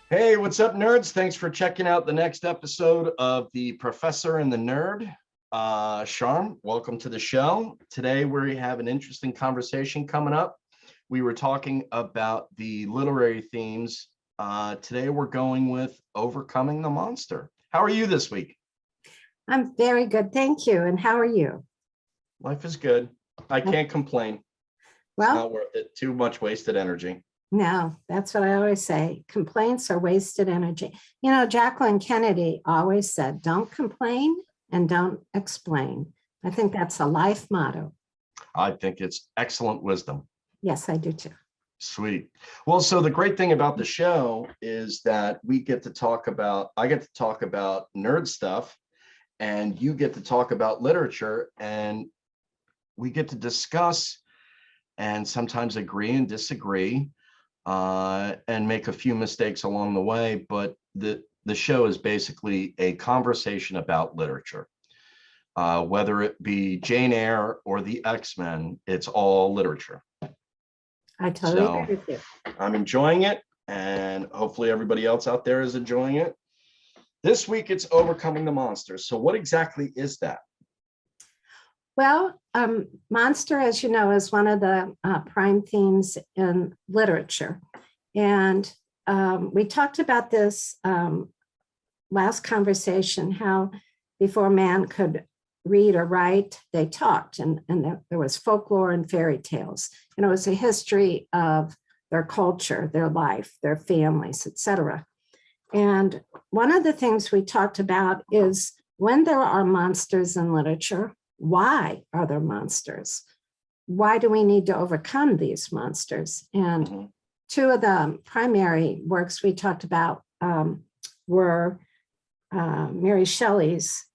Hey, what's up, nerds? Thanks for checking out the next episode of The Professor and the Nerd. Sharm, welcome to the show. Today, we have an interesting conversation coming up. We were talking about the literary themes. Today, we're going with Overcoming the Monster. How are you this week? I'm very good, thank you. And how are you? Life is good. I can't complain. It's Well, not worth it. Too much wasted energy. no, that's what I always say. Complaints are wasted energy. You know, Jacqueline Kennedy always said, don't complain and don't explain. I think that's a life motto. I think it's excellent wisdom. Yes, I do too. Sweet. Well, so the great thing about the show is that I get to talk about nerd stuff, and you get to talk about literature, and we get to discuss and sometimes agree and disagree, and make a few mistakes along the way. But the show is basically a conversation about literature. Whether it be Jane Eyre or the X-Men, it's all literature. I totally So agree with you. I'm enjoying it, and hopefully everybody else out there is enjoying it. This week, it's Overcoming the Monsters. So what exactly is that? Well, monster, as you know, is one of the prime themes in literature. And we talked about this last conversation, how before man could read or write, they talked, and there was folklore and fairy tales. And it was a history of their culture, their life, their families, etc. And one of the things we talked about is when there are monsters in literature, why are there monsters? Why do we need to overcome these monsters? And two of the primary works we talked about were Mary Shelley's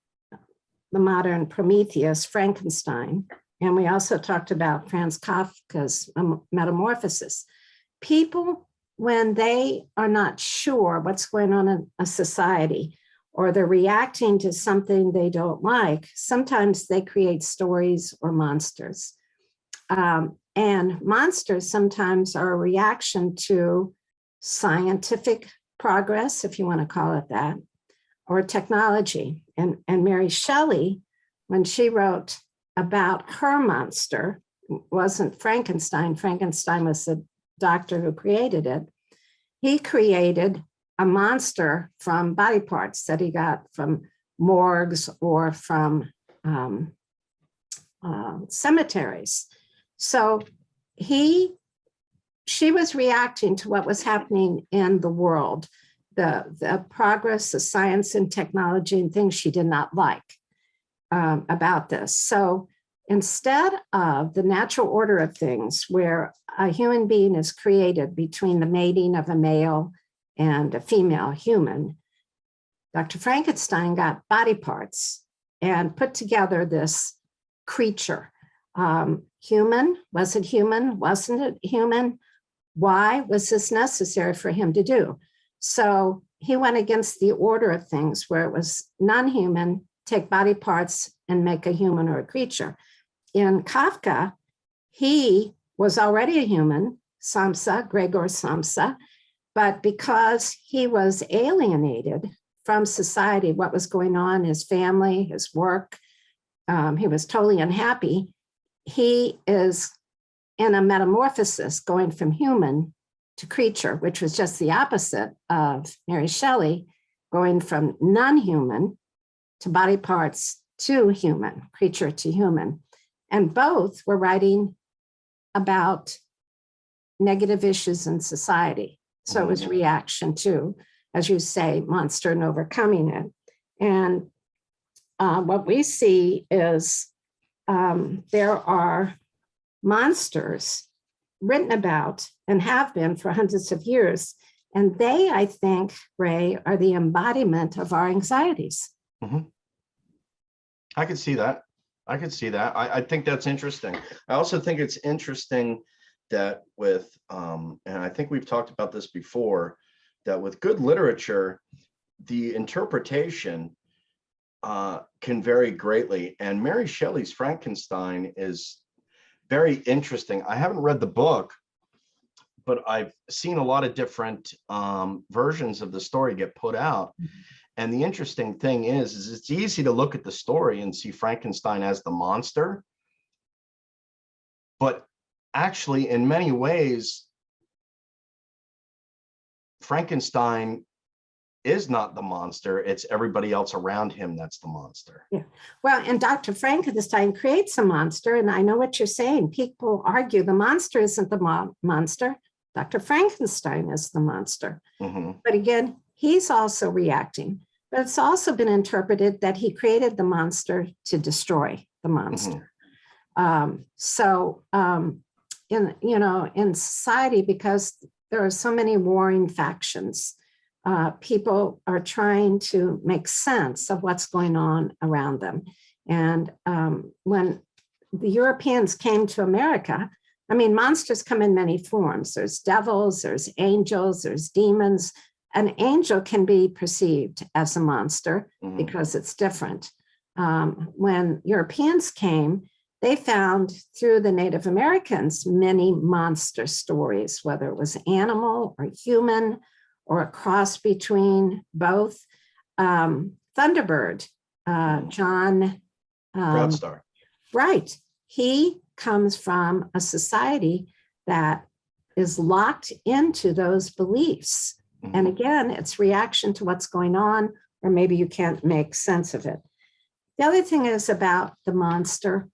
The Modern Prometheus, Frankenstein, and we also talked about Franz Kafka's Metamorphosis. People, when they are not sure what's going on in a society, or they're reacting to something they don't like, sometimes they create stories or monsters. And monsters sometimes are a reaction to scientific progress, if you want to call it that, or technology. And Mary Shelley, when she wrote about her monster, wasn't Frankenstein. Frankenstein was the doctor who created it. He created a monster from body parts that he got from morgues or from cemeteries. So she was reacting to what was happening in the world, the progress, the science and technology and things she did not like about this. So instead of the natural order of things where a human being is created between the mating of a male and a female human, Dr. Frankenstein got body parts and put together this creature. Human, was it human? Wasn't it human? Why was this necessary for him to do? So he went against the order of things where it was non-human, take body parts and make a human or a creature. In Kafka, he was already a human, Samsa, Gregor Samsa, but because he was alienated from society, what was going on, his family, his work, he was totally unhappy. He is in a metamorphosis going from human to creature, which was just the opposite of Mary Shelley, going from non-human to body parts to human, creature to human. And both were writing about negative issues in society. So it was reaction to, as you say, monster and overcoming it. And what we see is there are monsters written about and have been for hundreds of years. And they, I think, Ray, are the embodiment of our anxieties. Mm-hmm. I could see that. I think that's interesting. I also think it's interesting that with, and I think we've talked about this before, that with good literature, the interpretation can vary greatly. And Mary Shelley's Frankenstein is very interesting. I haven't read the book, but I've seen a lot of different versions of the story get put out. And the interesting thing is it's easy to look at the story and see Frankenstein as the monster. But actually, in many ways, Frankenstein is not the monster. It's everybody else around him that's the monster. Yeah. Well, and Dr. Frankenstein creates a monster. And I know what you're saying. People argue the monster isn't the monster. Dr. Frankenstein is the monster. Mm-hmm. But again, he's also reacting. But it's also been interpreted that he created the monster to destroy the monster. Mm-hmm. In society, because there are so many warring factions, people are trying to make sense of what's going on around them. And when the Europeans came to America, I mean, monsters come in many forms. There's devils, there's angels, there's demons. An angel can be perceived as a monster because it's different. When Europeans came, they found through the Native Americans many monster stories, whether it was animal or human or a cross between both. Thunderbird, John Proudstar. Right. He comes from a society that is locked into those beliefs. Mm-hmm. And again, it's reaction to what's going on, or maybe you can't make sense of it. The other thing is about the monster.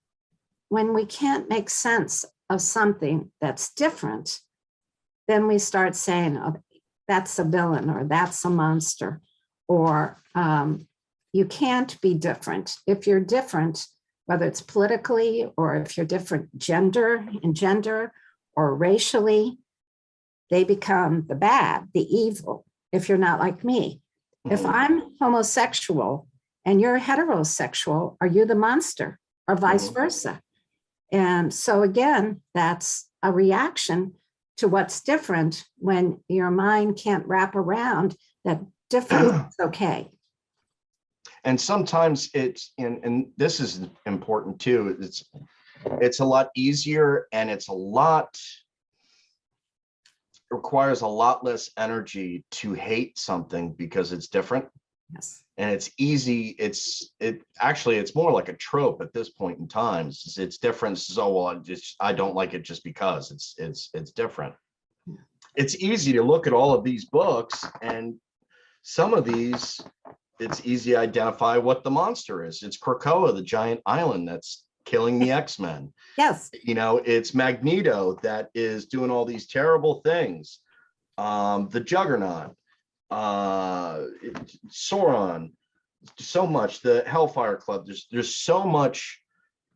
When we can't make sense of something that's different, then we start saying, oh, that's a villain, or that's a monster, or you can't be different. If you're different, whether it's politically or if you're different in gender or racially, they become the bad, the evil, if you're not like me. Mm-hmm. If I'm homosexual and you're heterosexual, are you the monster, or vice versa? And so again, that's a reaction to what's different when your mind can't wrap around that difference is okay. And sometimes it's, and this is important too, it's a lot easier, and it requires a lot less energy to hate something because it's different. Yes. And it's easy. It's more like a trope at this point in time. It's different. So, well, I don't like it just because it's different. Yeah. It's easy to look at all of these books, and some of these, it's easy to identify what the monster is. It's Krakoa, the giant island that's killing the X-Men. Yes. It's Magneto that is doing all these terrible things. The Juggernaut, Sauron, so much, the Hellfire Club. There's so much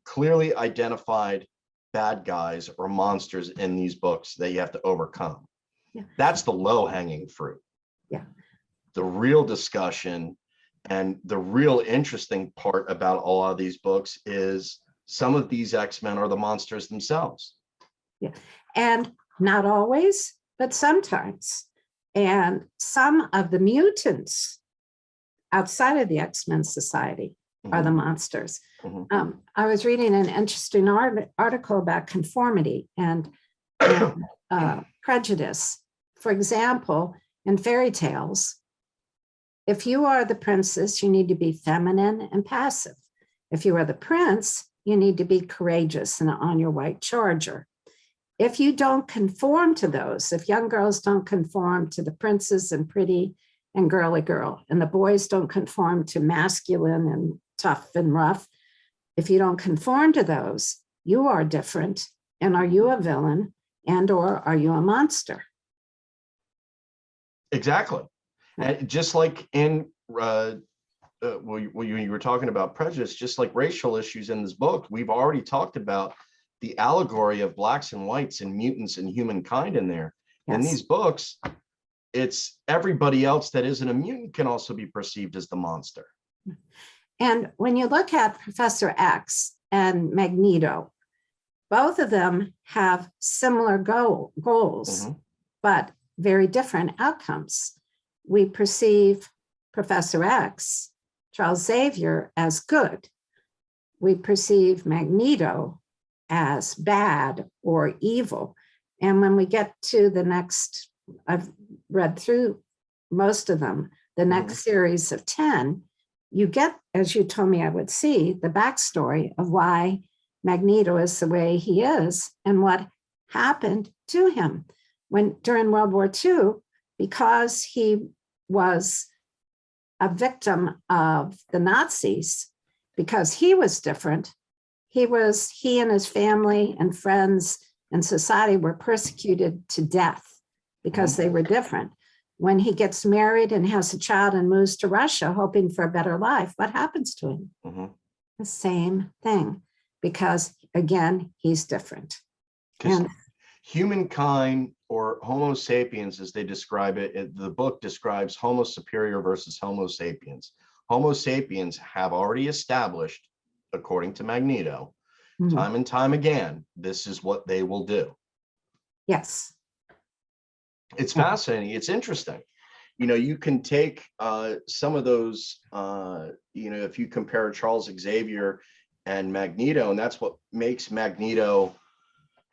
clearly identified bad guys or monsters in these books that you have to overcome. Yeah. That's the low-hanging fruit. Yeah. The real discussion and the real interesting part about all of these books is some of these X-Men are the monsters themselves. Yeah. And not always, but sometimes. And some of the mutants outside of the X-Men society are the monsters. Mm-hmm. I was reading an interesting article about conformity and prejudice. For example, in fairy tales, if you are the princess, you need to be feminine and passive. If you are the prince, you need to be courageous and on your white charger. If you don't conform to those, if young girls don't conform to the princess and pretty and girly girl, and the boys don't conform to masculine and tough and rough, if you don't conform to those, you are different. And are you a villain, and or are you a monster? Exactly. And just like in you were talking about prejudice, just like racial issues in this book, we've already talked about the allegory of blacks and whites and mutants and humankind in there. Yes. In these books, it's everybody else that isn't a mutant can also be perceived as the monster. And when you look at Professor X and Magneto, both of them have similar goals, but very different outcomes. We perceive Professor X, Charles Xavier, as good. We perceive Magneto as bad or evil. And when we get to the next, I've read through most of them, the next series of 10, you get, as you told me I would see, the backstory of why Magneto is the way he is and what happened to him when during World War II, because he was a victim of the Nazis, because he was different. He and his family and friends and society were persecuted to death because they were different. When he gets married and has a child and moves to Russia, hoping for a better life, what happens to him? The same thing, because again, he's different. And humankind, or Homo sapiens, as they describe it, the book describes Homo superior versus Homo sapiens. Homo sapiens have already established, according to Magneto, time and time again, this is what they will do. Yes. It's fascinating. It's interesting. You know, you can take some of those, if you compare Charles Xavier and Magneto, and that's what makes Magneto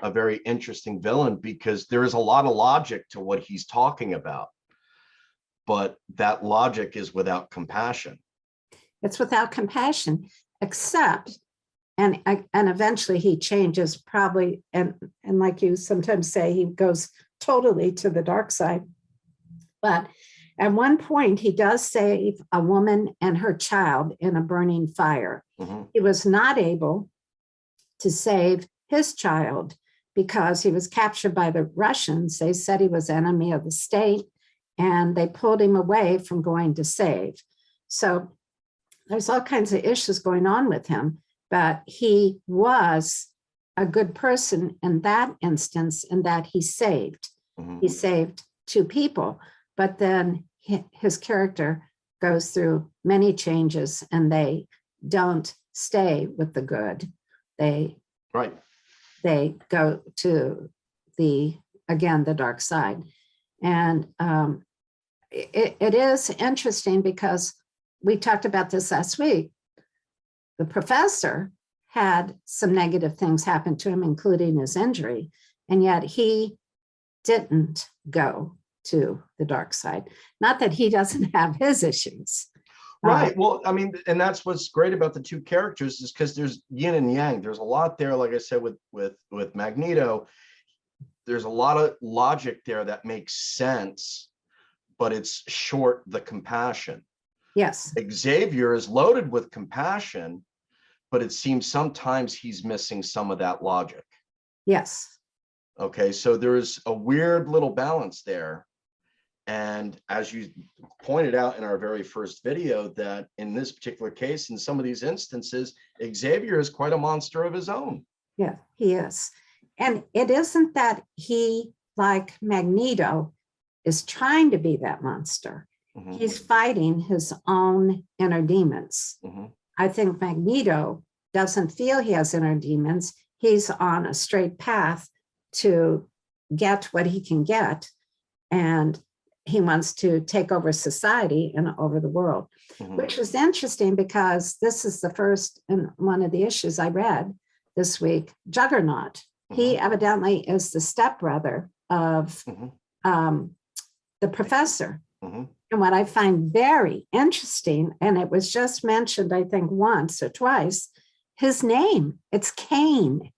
a very interesting villain, because there is a lot of logic to what he's talking about, but that logic is without compassion. It's without compassion, except, and eventually he changes probably, and like you sometimes say, he goes totally to the dark side. But at one point, he does save a woman and her child in a burning fire. He was not able to save his child because he was captured by the Russians. They said he was enemy of the state, and they pulled him away from going to save. So there's all kinds of issues going on with him, but he was a good person in that instance, in that he saved. He saved two people, but then his character goes through many changes, and they don't stay with the good. They go to the dark side. And it is interesting because we talked about this last week. The professor had some negative things happen to him, including his injury, and yet he didn't go to the dark side. Not that he doesn't have his issues. Right. Well, I mean, and that's what's great about the two characters, is because there's yin and yang. There's a lot there, like I said, with Magneto, there's a lot of logic there that makes sense, but it's short the compassion. Yes. Xavier is loaded with compassion, but it seems sometimes he's missing some of that logic. Yes. Okay, so there's a weird little balance there. And as you pointed out in our very first video, that in this particular case, in some of these instances, Xavier is quite a monster of his own. Yeah, he is. And it isn't that he, like Magneto, is trying to be that monster. He's fighting his own inner demons. I think Magneto doesn't feel he has inner demons. He's on a straight path to get what he can get. And he wants to take over society and over the world, which is interesting because this is the first, and one of the issues I read this week, Juggernaut. He evidently is the stepbrother of the professor. And what I find very interesting, and it was just mentioned, I think once or twice, his name, it's Cain,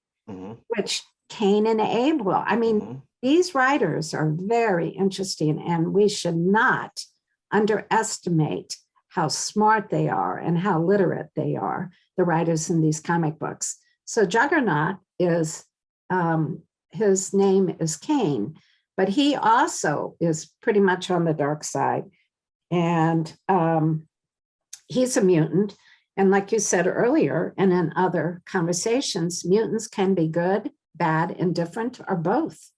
which Cain and Abel. I mean, these writers are very interesting, and we should not underestimate how smart they are and how literate they are, the writers in these comic books. So Juggernaut is, his name is Cain, but he also is pretty much on the dark side. And he's a mutant. And like you said earlier, and in other conversations, mutants can be good, bad, indifferent, or both.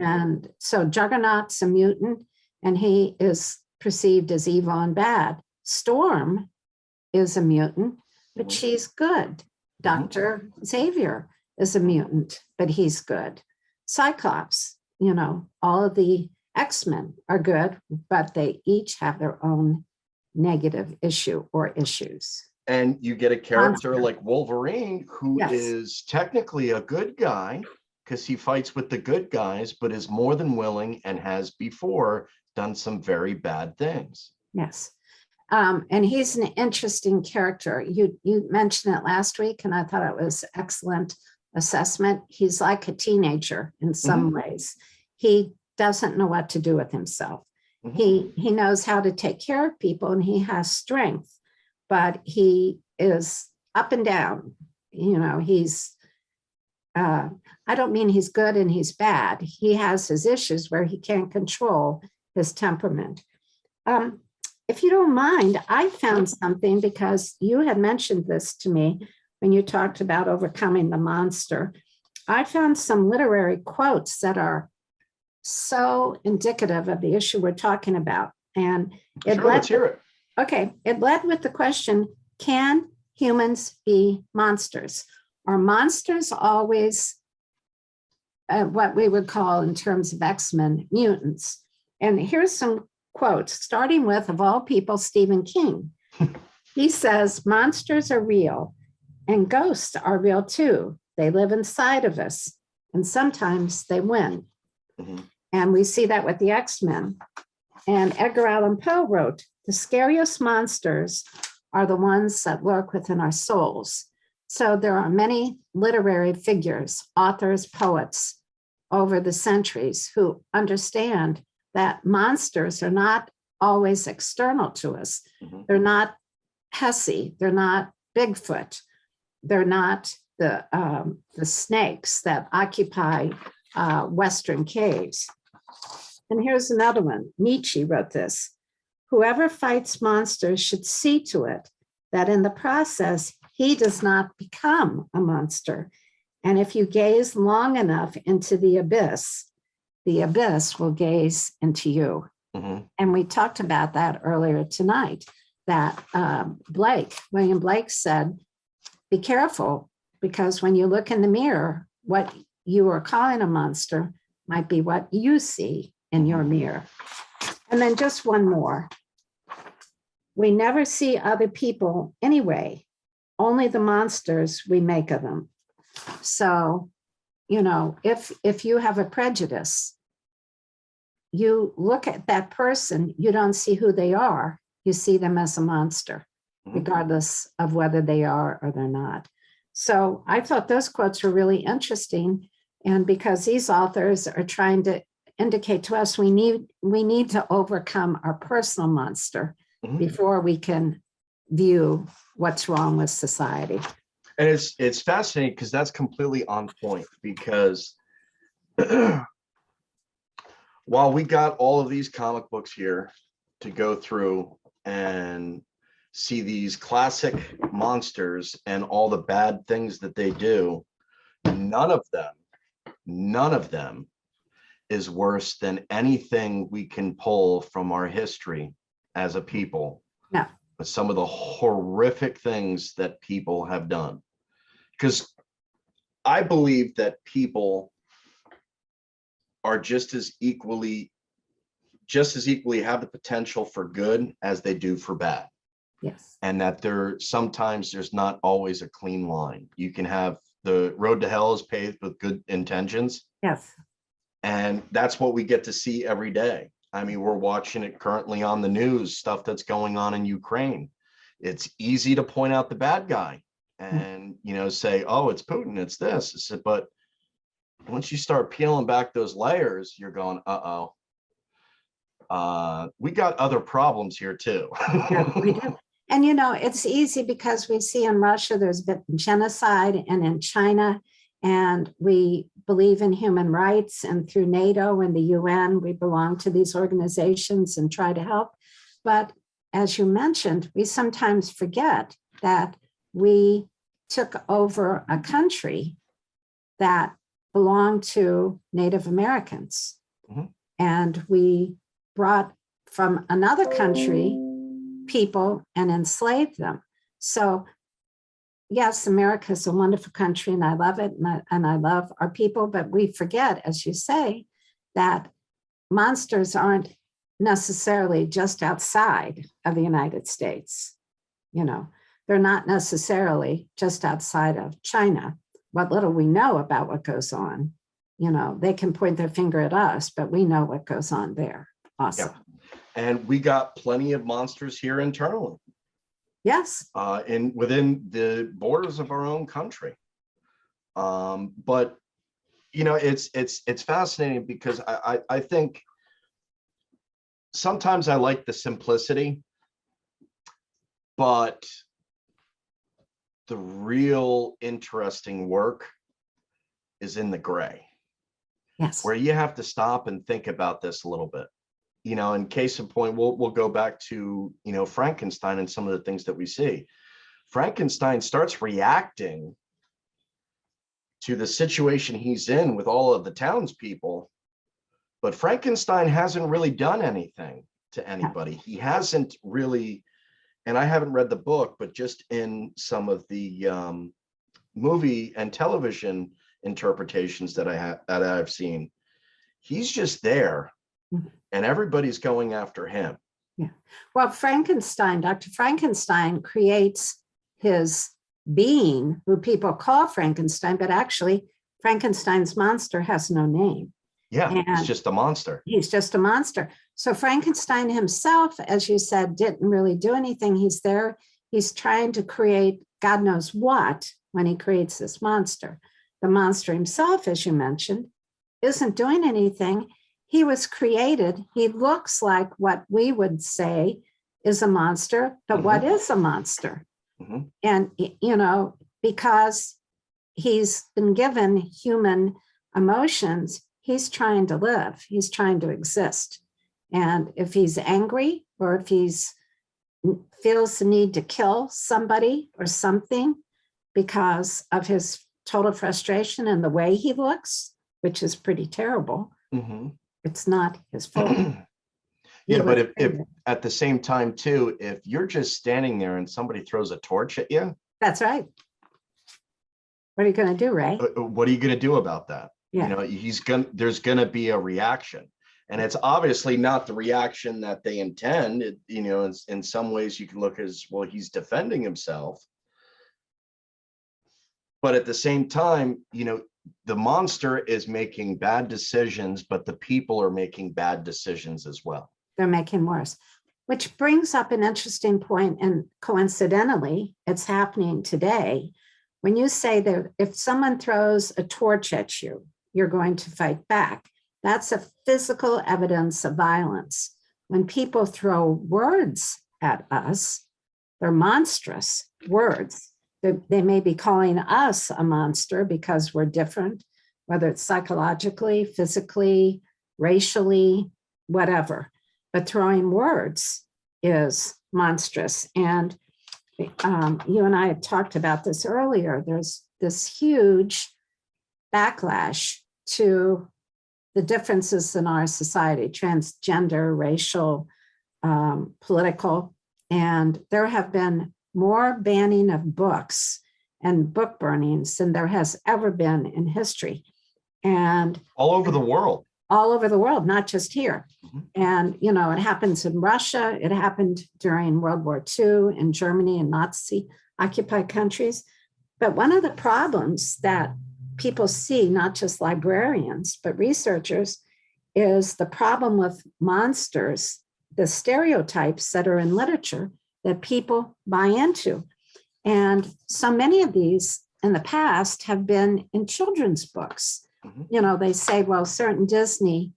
And so Juggernaut's a mutant, and he is perceived as evil and bad. Storm is a mutant, but she's good. Dr. Xavier is a mutant, but he's good. Cyclops, all of the X-Men are good, but they each have their own negative issue or issues. And you get a character like Wolverine, who is technically a good guy, because he fights with the good guys, but is more than willing and has before done some very bad things. Yes. And he's an interesting character. You mentioned it last week, and I thought it was excellent assessment. He's like a teenager in some ways. He doesn't know what to do with himself. He knows how to take care of people, and he has strength, but he is up and down. He's I don't mean he's good and he's bad. He has his issues where he can't control his temperament. If you don't mind, I found something, because you had mentioned this to me when you talked about overcoming the monster. I found some literary quotes that are so indicative of the issue we're talking about. And let's hear it. Okay, it led with the question, can humans be monsters? Are monsters always what we would call, in terms of X-Men, mutants? And here's some quotes, starting with, of all people, Stephen King. He says, monsters are real, and ghosts are real too. They live inside of us, and sometimes they win. And we see that with the X-Men. And Edgar Allan Poe wrote, the scariest monsters are the ones that lurk within our souls. So there are many literary figures, authors, poets over the centuries who understand that monsters are not always external to us. They're not Hesse, they're not Bigfoot, they're not the snakes that occupy Western caves. And here's another one. Nietzsche wrote this: whoever fights monsters should see to it that in the process, he does not become a monster. And if you gaze long enough into the abyss will gaze into you. And we talked about that earlier tonight, that William Blake said, be careful, because when you look in the mirror, what you are calling a monster might be what you see in your mirror. And then just one more. We never see other people anyway, only the monsters we make of them. So, if you have a prejudice, you look at that person, you don't see who they are, you see them as a monster, regardless of whether they are or they're not. So I thought those quotes were really interesting. And because these authors are trying to indicate to us we need to overcome our personal monster before we can view what's wrong with society. And it's fascinating because that's completely on point, because while we got all of these comic books here to go through and see these classic monsters and all the bad things that they do, none of them is worse than anything we can pull from our history as a people. No. But some of the horrific things that people have done. Because I believe that people are just as equally have the potential for good as they do for bad. Yes. And that sometimes there's not always a clean line. You can have the road to hell is paved with good intentions. Yes. And that's what we get to see every day. I mean, we're watching it currently on the news, stuff that's going on in Ukraine. It's easy to point out the bad guy and, say, oh, it's Putin, it's this. But once you start peeling back those layers, you're going, we got other problems here too. Yeah, we do. And, it's easy because we see in Russia, there's been genocide, and in China, and we believe in human rights, and through NATO and the UN, we belong to these organizations and try to help. But as you mentioned, we sometimes forget that we took over a country that belonged to Native Americans. And we brought from another country people and enslaved them. So yes, America is a wonderful country and I love it, and I love our people, but we forget, as you say, that monsters aren't necessarily just outside of the United States. They're not necessarily just outside of China. What little we know about what goes on they can point their finger at us, but we know what goes on there also. Yeah. And we got plenty of monsters here internally. Yes. Within the borders of our own country. But it's fascinating because I think sometimes I like the simplicity, but the real interesting work is in the gray. Yes. Where you have to stop and think about this a little bit. In case in point, we'll go back to, Frankenstein and some of the things that we see. Frankenstein starts reacting to the situation he's in with all of the townspeople, but Frankenstein hasn't really done anything to anybody. He hasn't really, and I haven't read the book, but just in some of the movie and television interpretations that I've seen, he's just there, and everybody's going after him. Yeah. Well, Dr. Frankenstein creates his being, who people call Frankenstein, but actually Frankenstein's monster has no name. Yeah, he's just a monster. He's just a monster. So Frankenstein himself, as you said, didn't really do anything. He's there. He's trying to create God knows what when he creates this monster. The monster himself, as you mentioned, isn't doing anything. He was created. He looks like what we would say is a monster, but what is a monster? And, because he's been given human emotions, he's trying to live, he's trying to exist. And if he's angry, or if he's feels the need to kill somebody or something because of his total frustration and the way he looks, which is pretty terrible, it's not his fault. Yeah, but if at the same time too, if you're just standing there and somebody throws a torch at you, that's right. What are you going to do, Ray? What are you going to do about that? Yeah. There's going to be a reaction, and it's obviously not the reaction that they intend. In some ways you can look as, well, he's defending himself, but at the same time, the monster is making bad decisions, but the people are making bad decisions as well. They're making worse, which brings up an interesting point. And coincidentally, it's happening today. When you say that if someone throws a torch at you, you're going to fight back, that's a physical evidence of violence. When people throw words at us, they're monstrous words. They may be calling us a monster because we're different, whether it's psychologically, physically, racially, whatever. But throwing words is monstrous. And you and I had talked about this earlier. There's this huge backlash to the differences in our society, transgender, racial, political. And there have been more banning of books and book burnings than there has ever been in history. And all over the world. All over the world, not just here. And, it happens in Russia. It happened during World War II in Germany and Nazi occupied countries. But one of the problems that people see, not just librarians, but researchers, is the problem with monsters, the stereotypes that are in literature that people buy into. And so many of these in the past have been in children's books. They say, well, certain Disney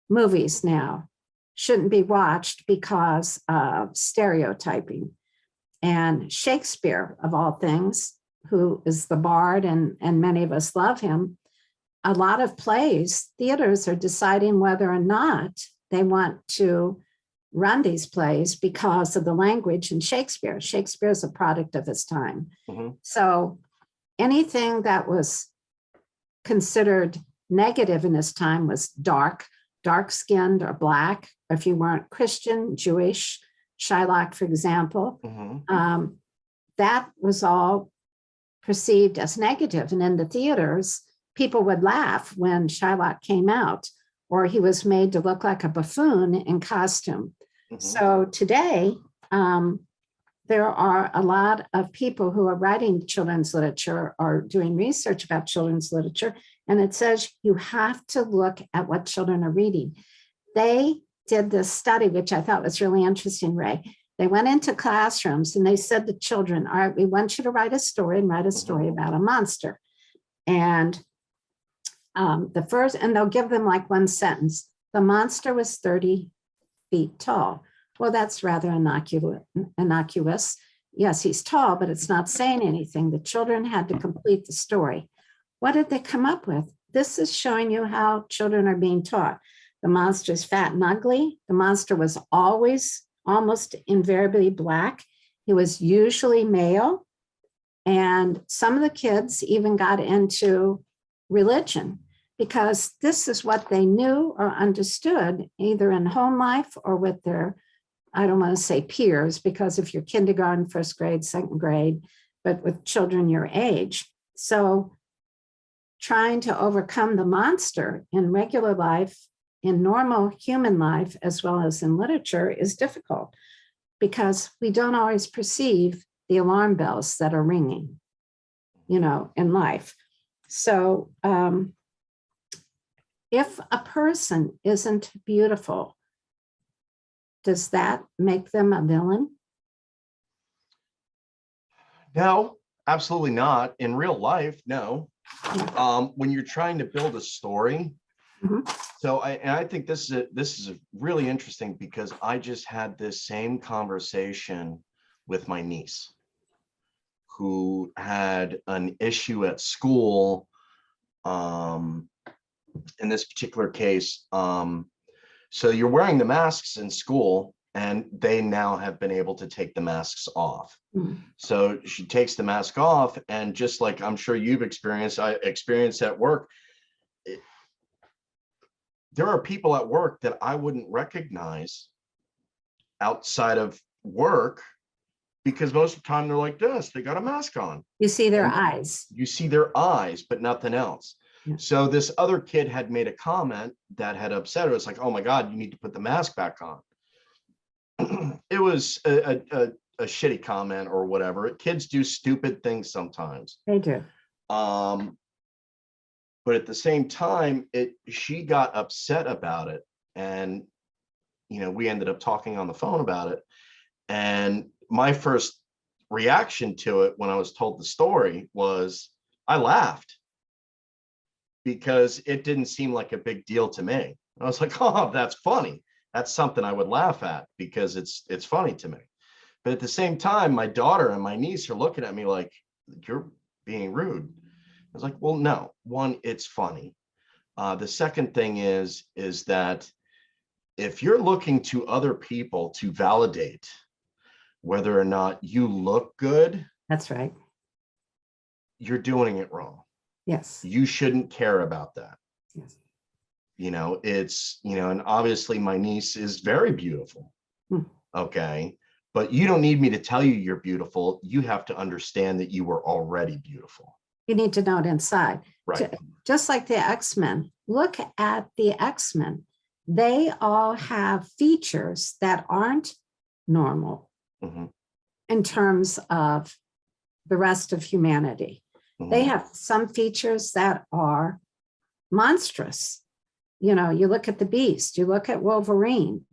movies now shouldn't be watched because of stereotyping. And Shakespeare, of all things, who is the bard, and many of us love him, a lot of plays, theaters are deciding whether or not they want to run these plays because of the language in Shakespeare. Shakespeare is a product of his time. So anything that was considered negative in his time was dark-skinned or black. If you weren't Christian, Jewish, Shylock, for example, that was all perceived as negative. And in the theaters, people would laugh when Shylock came out, or he was made to look like a buffoon in costume. So today, there are a lot of people who are writing children's literature or doing research about children's literature, And it says you have to look at what children are reading. They did this study, which I thought was really interesting, Ray. They went into classrooms and they said to children, all right, we want you to write a story and write a story about a monster. And and they'll give them like one sentence. The monster was 30 feet tall. Well, that's rather innocuous. Yes, he's tall, but it's not saying anything. The children had to complete the story. What did they come up with? This is showing you how children are being taught. The monster's fat and ugly. The monster was always, almost invariably black. He was usually male. And some of the kids even got into religion because this is what they knew or understood, either in home life or with their, I don't want to say peers, because if you're kindergarten, first grade, second grade, but with children your age. So trying to overcome the monster in regular life, in normal human life, as well as in literature, is difficult because we don't always perceive the alarm bells that are ringing, in life. So if a person isn't beautiful, does that make them a villain? No, absolutely not. In real life, no. Yeah. When you're trying to build a story, so I think this is really interesting because I just had this same conversation with my niece, who had an issue at school. In this particular case, so you're wearing the masks in school, and they now have been able to take the masks off. So she takes the mask off, and just like I'm sure you've experienced, I experienced at work, there are people at work that I wouldn't recognize outside of work because most of the time they're like this, they got a mask on. You see their eyes. You see their eyes, but nothing else. Yeah. So this other kid had made a comment that had upset her. It's like, oh my God, you need to put the mask back on. It was a shitty comment or whatever. Kids do stupid things sometimes. They do. But at the same time, she got upset about it. And, we ended up talking on the phone about it. And my first reaction to it when I was told the story was I laughed because it didn't seem like a big deal to me. I was like, oh, that's funny. That's something I would laugh at because it's funny to me. But at the same time, my daughter and my niece are looking at me like, you're being rude. I was like, well, no, one, it's funny. The second thing is that if you're looking to other people to validate whether or not you look good, that's right, you're doing it wrong. Yes. You shouldn't care about that. Yes. It's, and obviously my niece is very beautiful. Okay. But you don't need me to tell you you're beautiful. You have to understand that you were already beautiful. You need to know it inside. Right. Just like the X-Men. Look at the X-Men. They all have features that aren't normal in terms of the rest of humanity. They have some features that are monstrous. You look at the Beast, you look at Wolverine,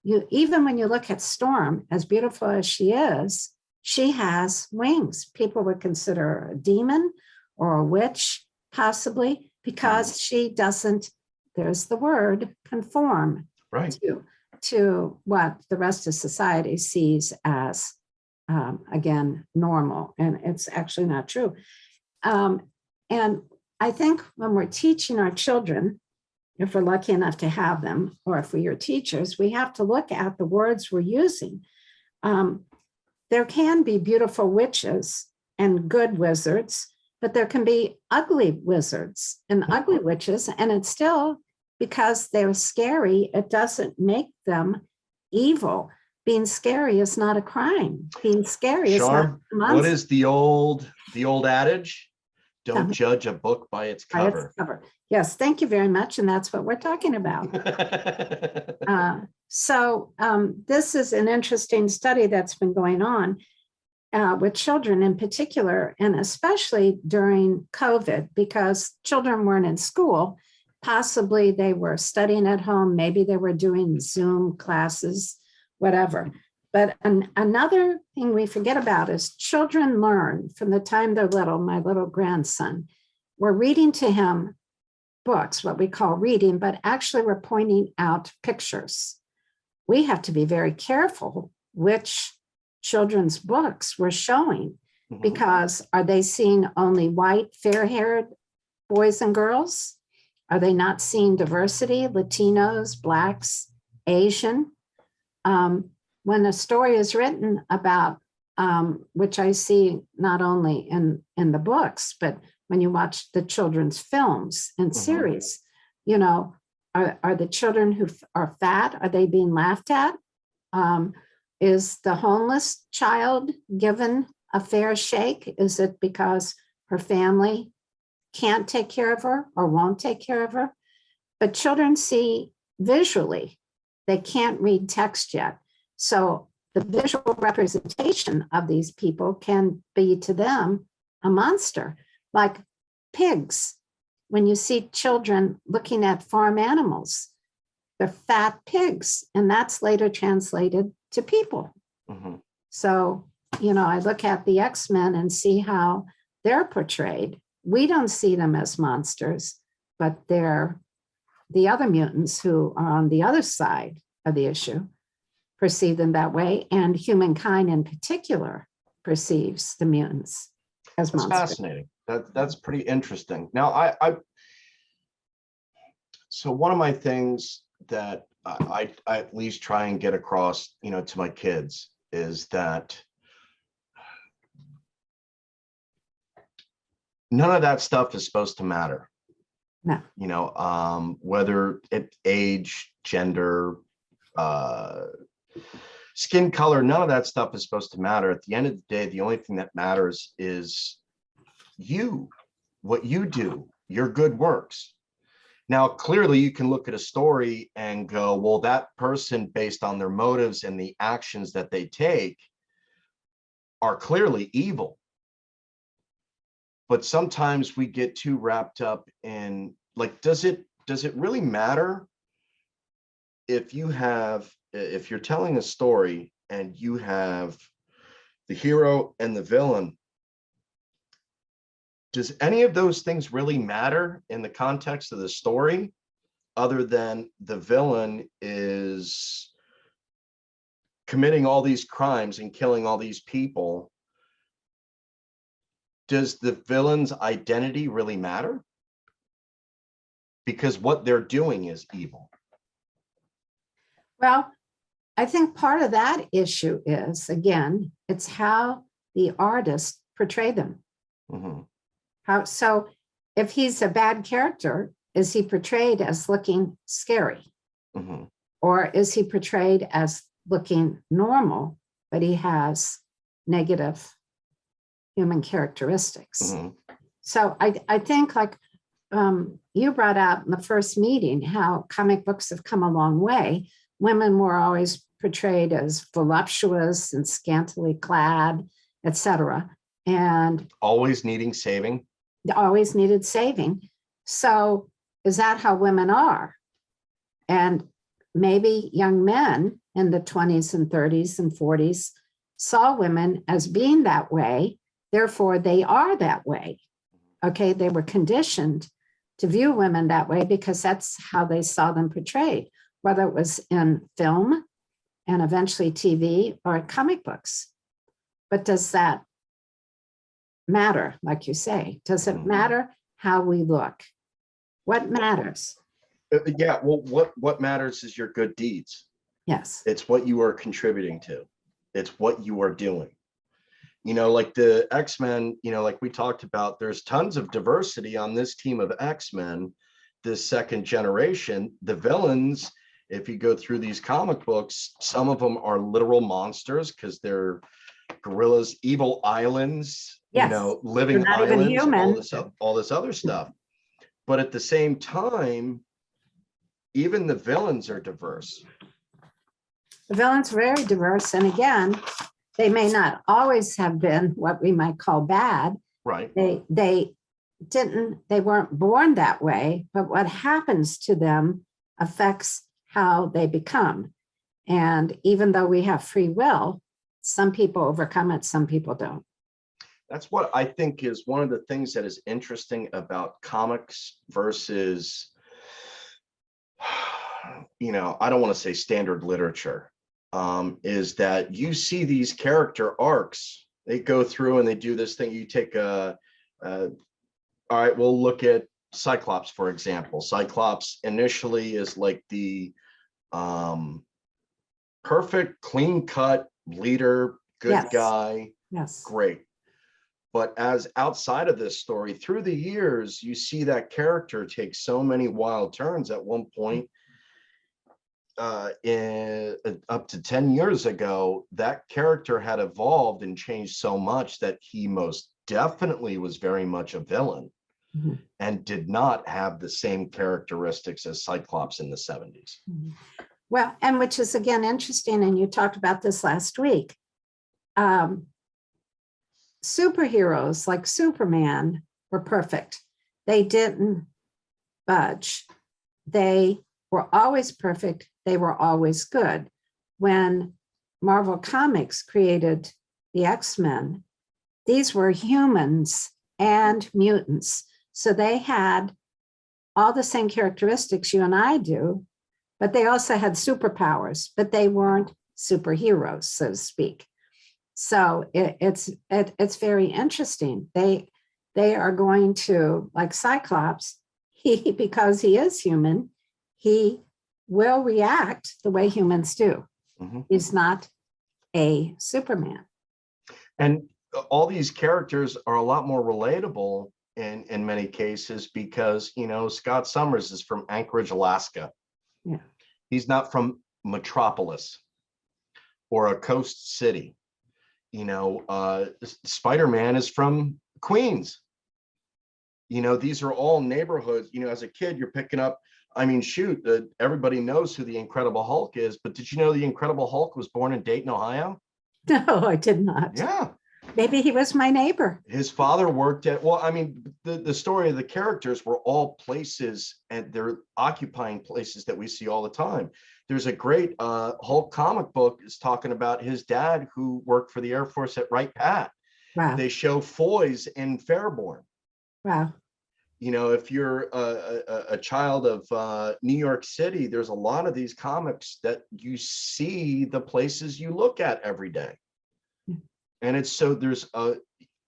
even when you look at Storm, as beautiful as she is, she has wings. People would consider her a demon or a witch, possibly, because she doesn't, there's the word, conform to what the rest of society sees as, again, normal. And it's actually not true. And I think when we're teaching our children, if we're lucky enough to have them, or if we're your teachers, we have to look at the words we're using. There can be beautiful witches and good wizards, but there can be ugly wizards and ugly witches, and it's still, because they're scary, it doesn't make them evil. Being scary is not a crime. Being scary is not a monster. What is the old adage? Don't judge a book by its cover. Yes, thank you very much. And that's what we're talking about. So this is an interesting study that's been going on. with children in particular, and especially during COVID, because children weren't in school. Possibly they were studying at home, maybe they were doing Zoom classes, whatever. But another thing we forget about is children learn from the time they're little. My little grandson, we're reading to him books, what we call reading, but actually we're pointing out pictures. We have to be very careful which children's books we're showing, because are they seeing only white, fair-haired boys and girls? Are they not seeing diversity, Latinos, Blacks, Asian? When a story is written about, which I see not only in the books, but when you watch the children's films and series, you know, are the children who are fat, are they being laughed at? Is the homeless child given a fair shake? Is it because her family can't take care of her or won't take care of her? But children see visually, they can't read text yet. So the visual representation of these people can be to them a monster, like pigs. When you see children looking at farm animals, they're fat pigs, and that's later translated to people. So, you know, I look at the X-Men and see how they're portrayed. We don't see them as monsters, but they're the other mutants who are on the other side of the issue perceive them that way, and humankind in particular perceives the mutants as monsters. That's fascinating. That's pretty interesting. Now, so one of my things that I at least try and get across, you know, to my kids is that none of that stuff is supposed to matter. No. You know, whether it age, gender, skin color, none of that stuff is supposed to matter. At the end of the day, the only thing that matters is you, what you do, your good works. Now, clearly you can look at a story and go, well, that person, based on their motives and the actions that they take, are clearly evil. But sometimes we get too wrapped up in, like, does it really matter if you're telling a story and you have the hero and the villain? Does any of those things really matter in the context of the story, other than the villain is committing all these crimes and killing all these people? Does the villain's identity really matter? Because what they're doing is evil. Well, I think part of that issue is, again, it's how the artist portrayed them. So if he's a bad character, is he portrayed as looking scary? Or is he portrayed as looking normal, but he has negative human characteristics? So I think, like you brought out in the first meeting, how comic books have come a long way. Women were always portrayed as voluptuous and scantily clad, etc., and always needing saving. Always needed saving. So is that how women are? And maybe young men in the 20s and 30s and 40s saw women as being that way, therefore they are that way. Okay, they were conditioned to view women that way because that's how they saw them portrayed, whether it was in film and eventually TV or comic books. But does that matter, like you say? Does it matter how we look? What matters? Yeah, well, what matters is your good deeds. Yes. It's what you are contributing to. It's what you are doing. You know, like the X-Men, you know, like we talked about, there's tons of diversity on this team of X-Men, this second generation. The villains, if you go through these comic books, some of them are literal monsters because they're gorillas, evil islands, yes. You know, living islands, all this other stuff. But at the same time, even the villains are diverse. The villains are very diverse. And again, They may not always have been what we might call bad. Right. They weren't born that way, but what happens to them affects how they become. And even though we have free will, some people overcome it, some people don't. That's what I think is one of the things that is interesting about comics versus, I don't want to say standard literature, is that you see these character arcs. They go through and they do this thing. You take all right, we'll look at Cyclops, for example. Cyclops initially is like the perfect, clean-cut leader, good Yes. guy. Yes. Great. But as outside of this story, through the years, you see that character take so many wild turns. At one point, up to 10 years ago, that character had evolved and changed so much that he most definitely was very much a villain. Mm-hmm. And did not have the same characteristics as Cyclops in the 70s. Mm-hmm. Well, and which is again interesting, and you talked about this last week. Superheroes like Superman were perfect. They didn't budge. They were always perfect. They were always good. When Marvel Comics created the X-Men, these were humans and mutants. So they had all the same characteristics you and I do, but they also had superpowers, but they weren't superheroes, so to speak. So it's very interesting. They are going to, like Cyclops, because he is human, he will react the way humans do. Mm-hmm. He's not a Superman. And all these characters are a lot more relatable in many cases because, Scott Summers is from Anchorage, Alaska. Yeah. He's not from Metropolis or a coast city. Spider-Man is from Queens. These are all neighborhoods. As a kid, you're picking up, everybody knows who the Incredible Hulk is, but did you know the Incredible Hulk was born in Dayton, Ohio? No, I did not. Yeah. Maybe he was my neighbor. His father worked at, the story of the characters were all places, and they're occupying places that we see all the time. There's a great Hulk comic book is talking about his dad who worked for the Air Force at Wright Pat. Wow. They show Foy's in Fairborn. Wow. If you're a child of New York City, there's a lot of these comics that you see the places you look at every day. And it's so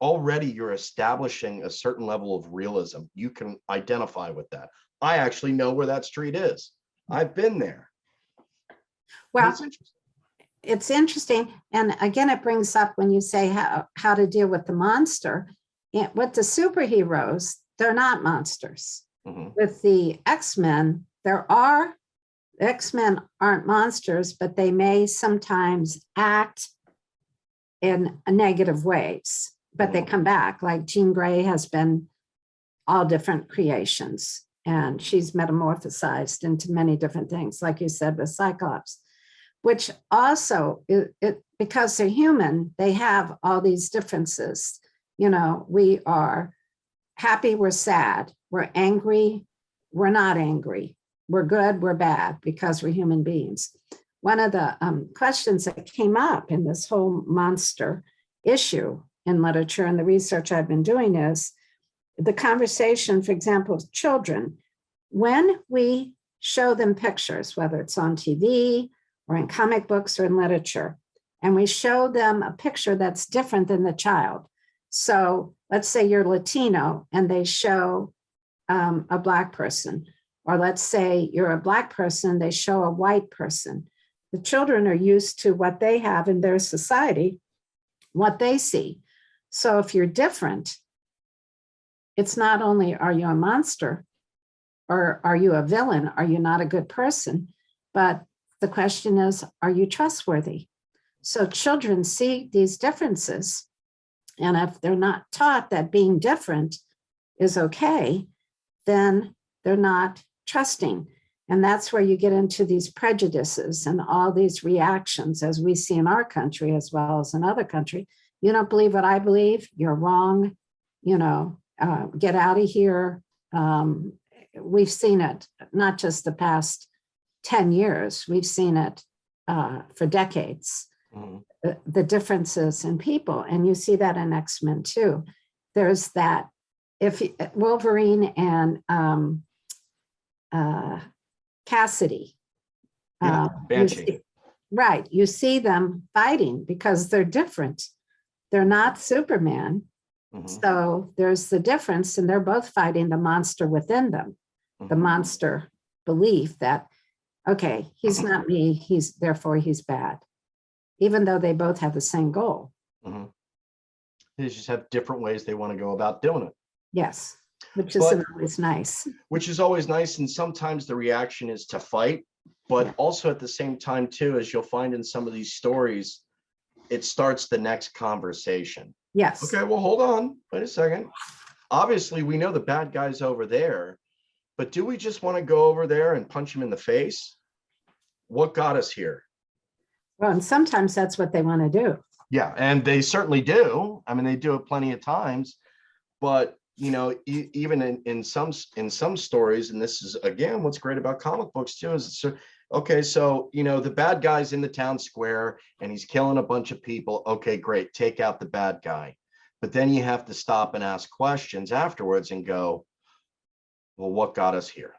already you're establishing a certain level of realism. You can identify with that. I actually know where that street is. I've been there. Well, it's interesting. And again, it brings up when you say how to deal with the monster. With the superheroes, they're not monsters. Mm-hmm. With the X-Men, X-Men aren't monsters, but they may sometimes act in negative ways, but they come back. Like Jean Grey has been all different creations, and she's metamorphosized into many different things, like you said with Cyclops, which also, because they're human, they have all these differences. We are happy, we're sad, we're angry, we're not angry, we're good, we're bad, because we're human beings. One of the questions that came up in this whole monster issue in literature and the research I've been doing is the conversation, for example, with children. When we show them pictures, whether it's on TV or in comic books or in literature, and we show them a picture that's different than the child. So let's say you're Latino and they show a Black person, or let's say you're a Black person, they show a white person. The children are used to what they have in their society, what they see. So if you're different, it's not only are you a monster or are you a villain, are you not a good person, but the question is, are you trustworthy? So children see these differences, and if they're not taught that being different is okay, then they're not trusting. And that's where you get into these prejudices and all these reactions, as we see in our country as well as another country. You don't believe what I believe, you're wrong, get out of here. We've seen it, not just the past 10 years, we've seen it for decades. The differences in people. And you see that in X-Men too. There's that, if Wolverine and Cassidy. Banshee. You see them fighting because they're different. They're not Superman. So there's the difference, and they're both fighting the monster within them, the monster belief that, okay, he's not me, therefore he's bad, even though they both have the same goal. They just have different ways they want to go about doing it. Yes, which isn't always nice. Which is always nice, and sometimes the reaction is to fight, but also at the same time too, as you'll find in some of these stories, it starts the next conversation. Yes. Okay, well, hold on, wait a second. Obviously, we know the bad guy's over there, but do we just want to go over there and punch him in the face? What got us here? Well, and sometimes that's what they want to do. Yeah, and they certainly do. I mean, they do it plenty of times, but even in some stories, and this is again what's great about comic books too, is okay, so the bad guy's in the town square and he's killing a bunch of people. Okay, great, take out the bad guy. But then you have to stop and ask questions afterwards and go, well, what got us here?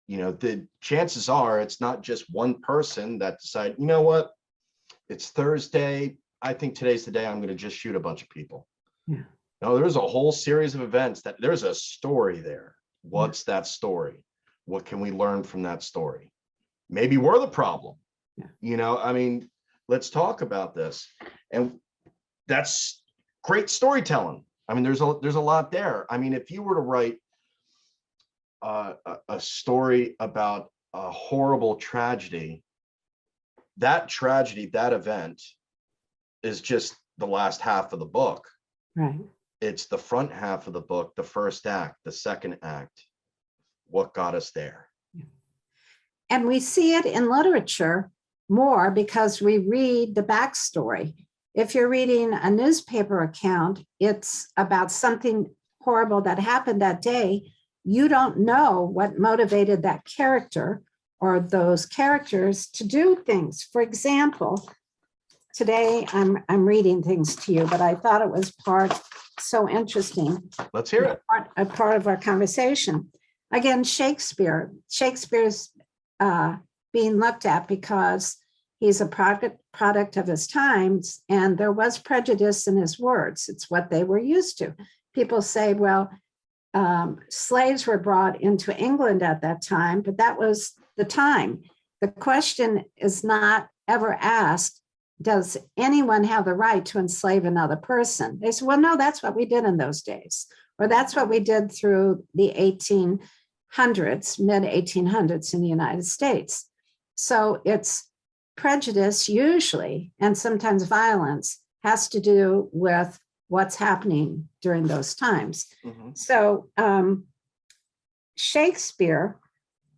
The chances are it's not just one person that decided, you know what, it's Thursday, I think today's the day I'm going to just shoot a bunch of people. No, there's a whole series of events that there's a story there. What's that story? What can we learn from that story? Maybe we're the problem. Let's talk about this. And that's great storytelling. I mean, there's a lot there. I mean, if you were to write a story about a horrible tragedy, that event is just the last half of the book. Right. It's the front half of the book, the first act, the second act. What got us there? And we see it in literature more because we read the backstory. If you're reading a newspaper account, it's about something horrible that happened that day. You don't know what motivated that character or those characters to do things. For example, today I'm reading things to you, but I thought it was so interesting. Let's hear it. A part of our conversation. Again, Shakespeare's being looked at because he's a product of his times, and there was prejudice in his words. It's what they were used to. People say, well, slaves were brought into England at that time, but that was the time. The question is not ever asked, does anyone have the right to enslave another person? They say, well, no, that's what we did in those days, or that's what we did through the mid 1800s in the United States. So it's prejudice usually, and sometimes violence, has to do with what's happening during those times. So Shakespeare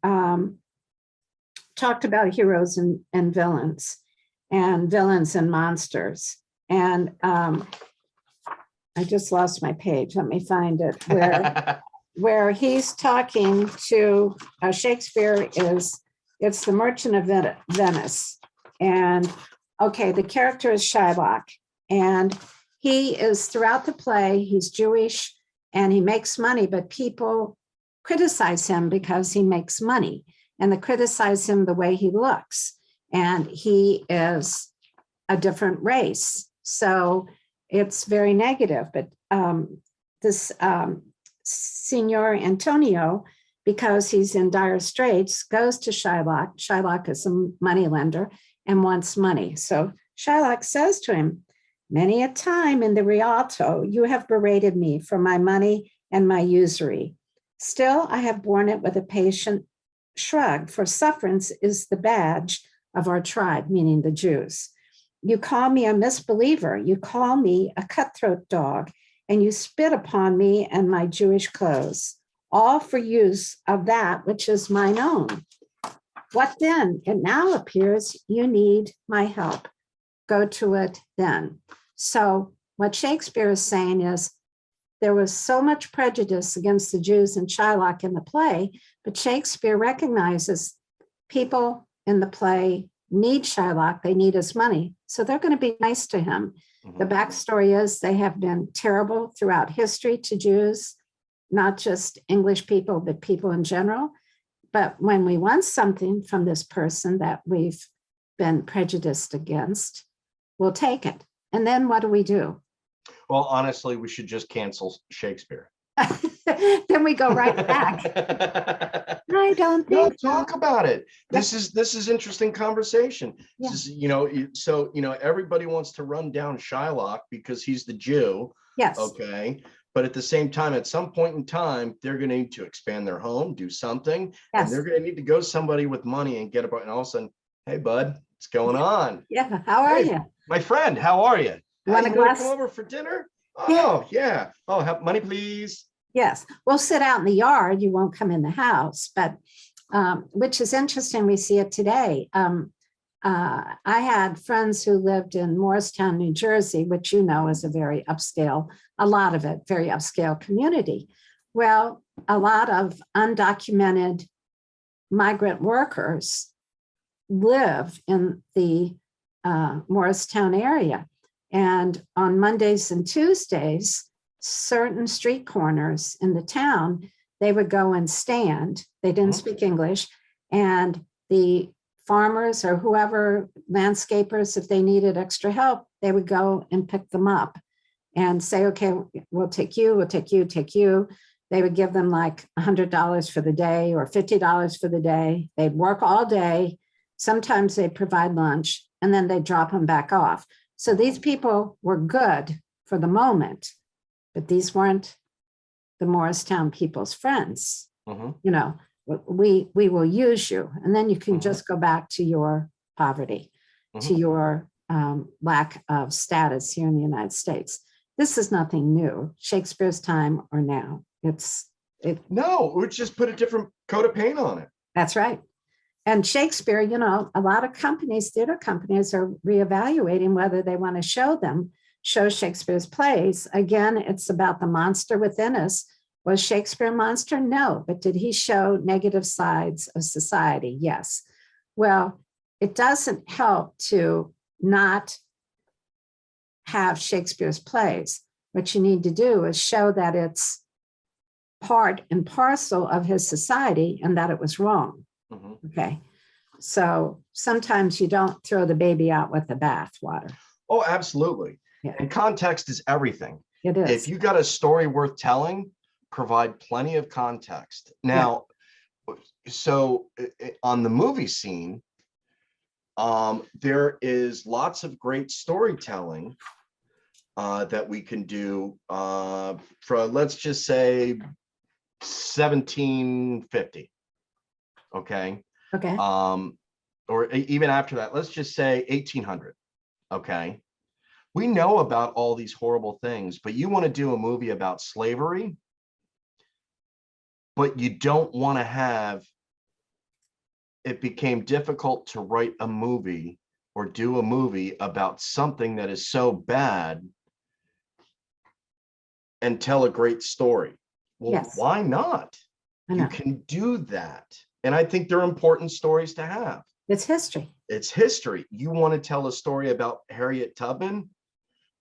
talked about heroes and villains and monsters. And I just lost my page. Let me find it. Where he's talking to Shakespeare it's the Merchant of Venice. And okay, the character is Shylock. And he is throughout the play, he's Jewish and he makes money, but people criticize him because he makes money. And they criticize him the way he looks. And he is a different race. So it's very negative. But this Signor Antonio, because he's in dire straits, goes to Shylock. Shylock is a moneylender and wants money. So Shylock says to him, many a time in the Rialto, you have berated me for my money and my usury. Still, I have borne it with a patient shrug, for sufferance is the badge of our tribe, meaning the Jews. You call me a misbeliever. You call me a cutthroat dog, and you spit upon me and my Jewish clothes. all for use of that which is mine own. What then? It now appears you need my help. Go to it then. So what Shakespeare is saying is there was so much prejudice against the Jews in Shylock in the play, but Shakespeare recognizes people in the play need Shylock, they need his money. So they're going to be nice to him. The backstory is they have been terrible throughout history to Jews, not just English people, but people in general. But when we want something from this person that we've been prejudiced against, we'll take it. And then what do? Well, honestly, we should just cancel Shakespeare. Then we go right back. I don't No, think talk about it. This is interesting conversation. Yeah. This is, so everybody wants to run down Shylock because he's the Jew. Yes. Okay. But at the same time, at some point in time, they're going to need to expand their home, do something, and they're going to need to go somebody with money and get a, and all of a sudden, hey, bud, what's going on? Yeah. How are you? My friend, how are you? You want a wanna glass? come over for dinner? Oh, yeah. Oh, have money, please. Yes. We'll sit out in the yard. You won't come in the house, but which is interesting. We see it today. I had friends who lived in Morristown, New Jersey, which is a very upscale, a lot of it, very upscale community. Well, a lot of undocumented migrant workers live in the Morristown area. And on Mondays and Tuesdays, certain street corners in the town, they would go and stand. They didn't speak English. And the farmers or whoever, landscapers, if they needed extra help, they would go and pick them up and say, okay, we'll take you, take you. They would give them like $100 for the day or $50 for the day. They'd work all day. Sometimes they'd provide lunch and then they'd drop them back off. So these people were good for the moment, but these weren't the Morristown people's friends. We will use you, and then you can just go back to your poverty, to your lack of status here in the United States. This is nothing new. Shakespeare's time or now. No, we just put a different coat of paint on it. That's right. And Shakespeare, a lot of companies, theater companies, are reevaluating whether they want to show Shakespeare's plays. Again, it's about the monster within us. Was Shakespeare a monster? No. But did he show negative sides of society? Yes. Well, it doesn't help to not have Shakespeare's plays. What you need to do is show that it's part and parcel of his society and that it was wrong. Okay. So sometimes you don't throw the baby out with the bathwater. Oh, absolutely. Yeah. And context is everything. It is. If you got a story worth telling, provide plenty of context. Now, so on the movie scene, there is lots of great storytelling that we can do from, let's just say, 1750. Okay. Or even after that, let's just say 1800. Okay. We know about all these horrible things, but you want to do a movie about slavery, but you don't want to have it became difficult to write a movie or do a movie about something that is so bad and tell a great story. Well, why not? You can do that. And I think they're important stories to have. It's history. It's history. You want to tell a story about Harriet Tubman,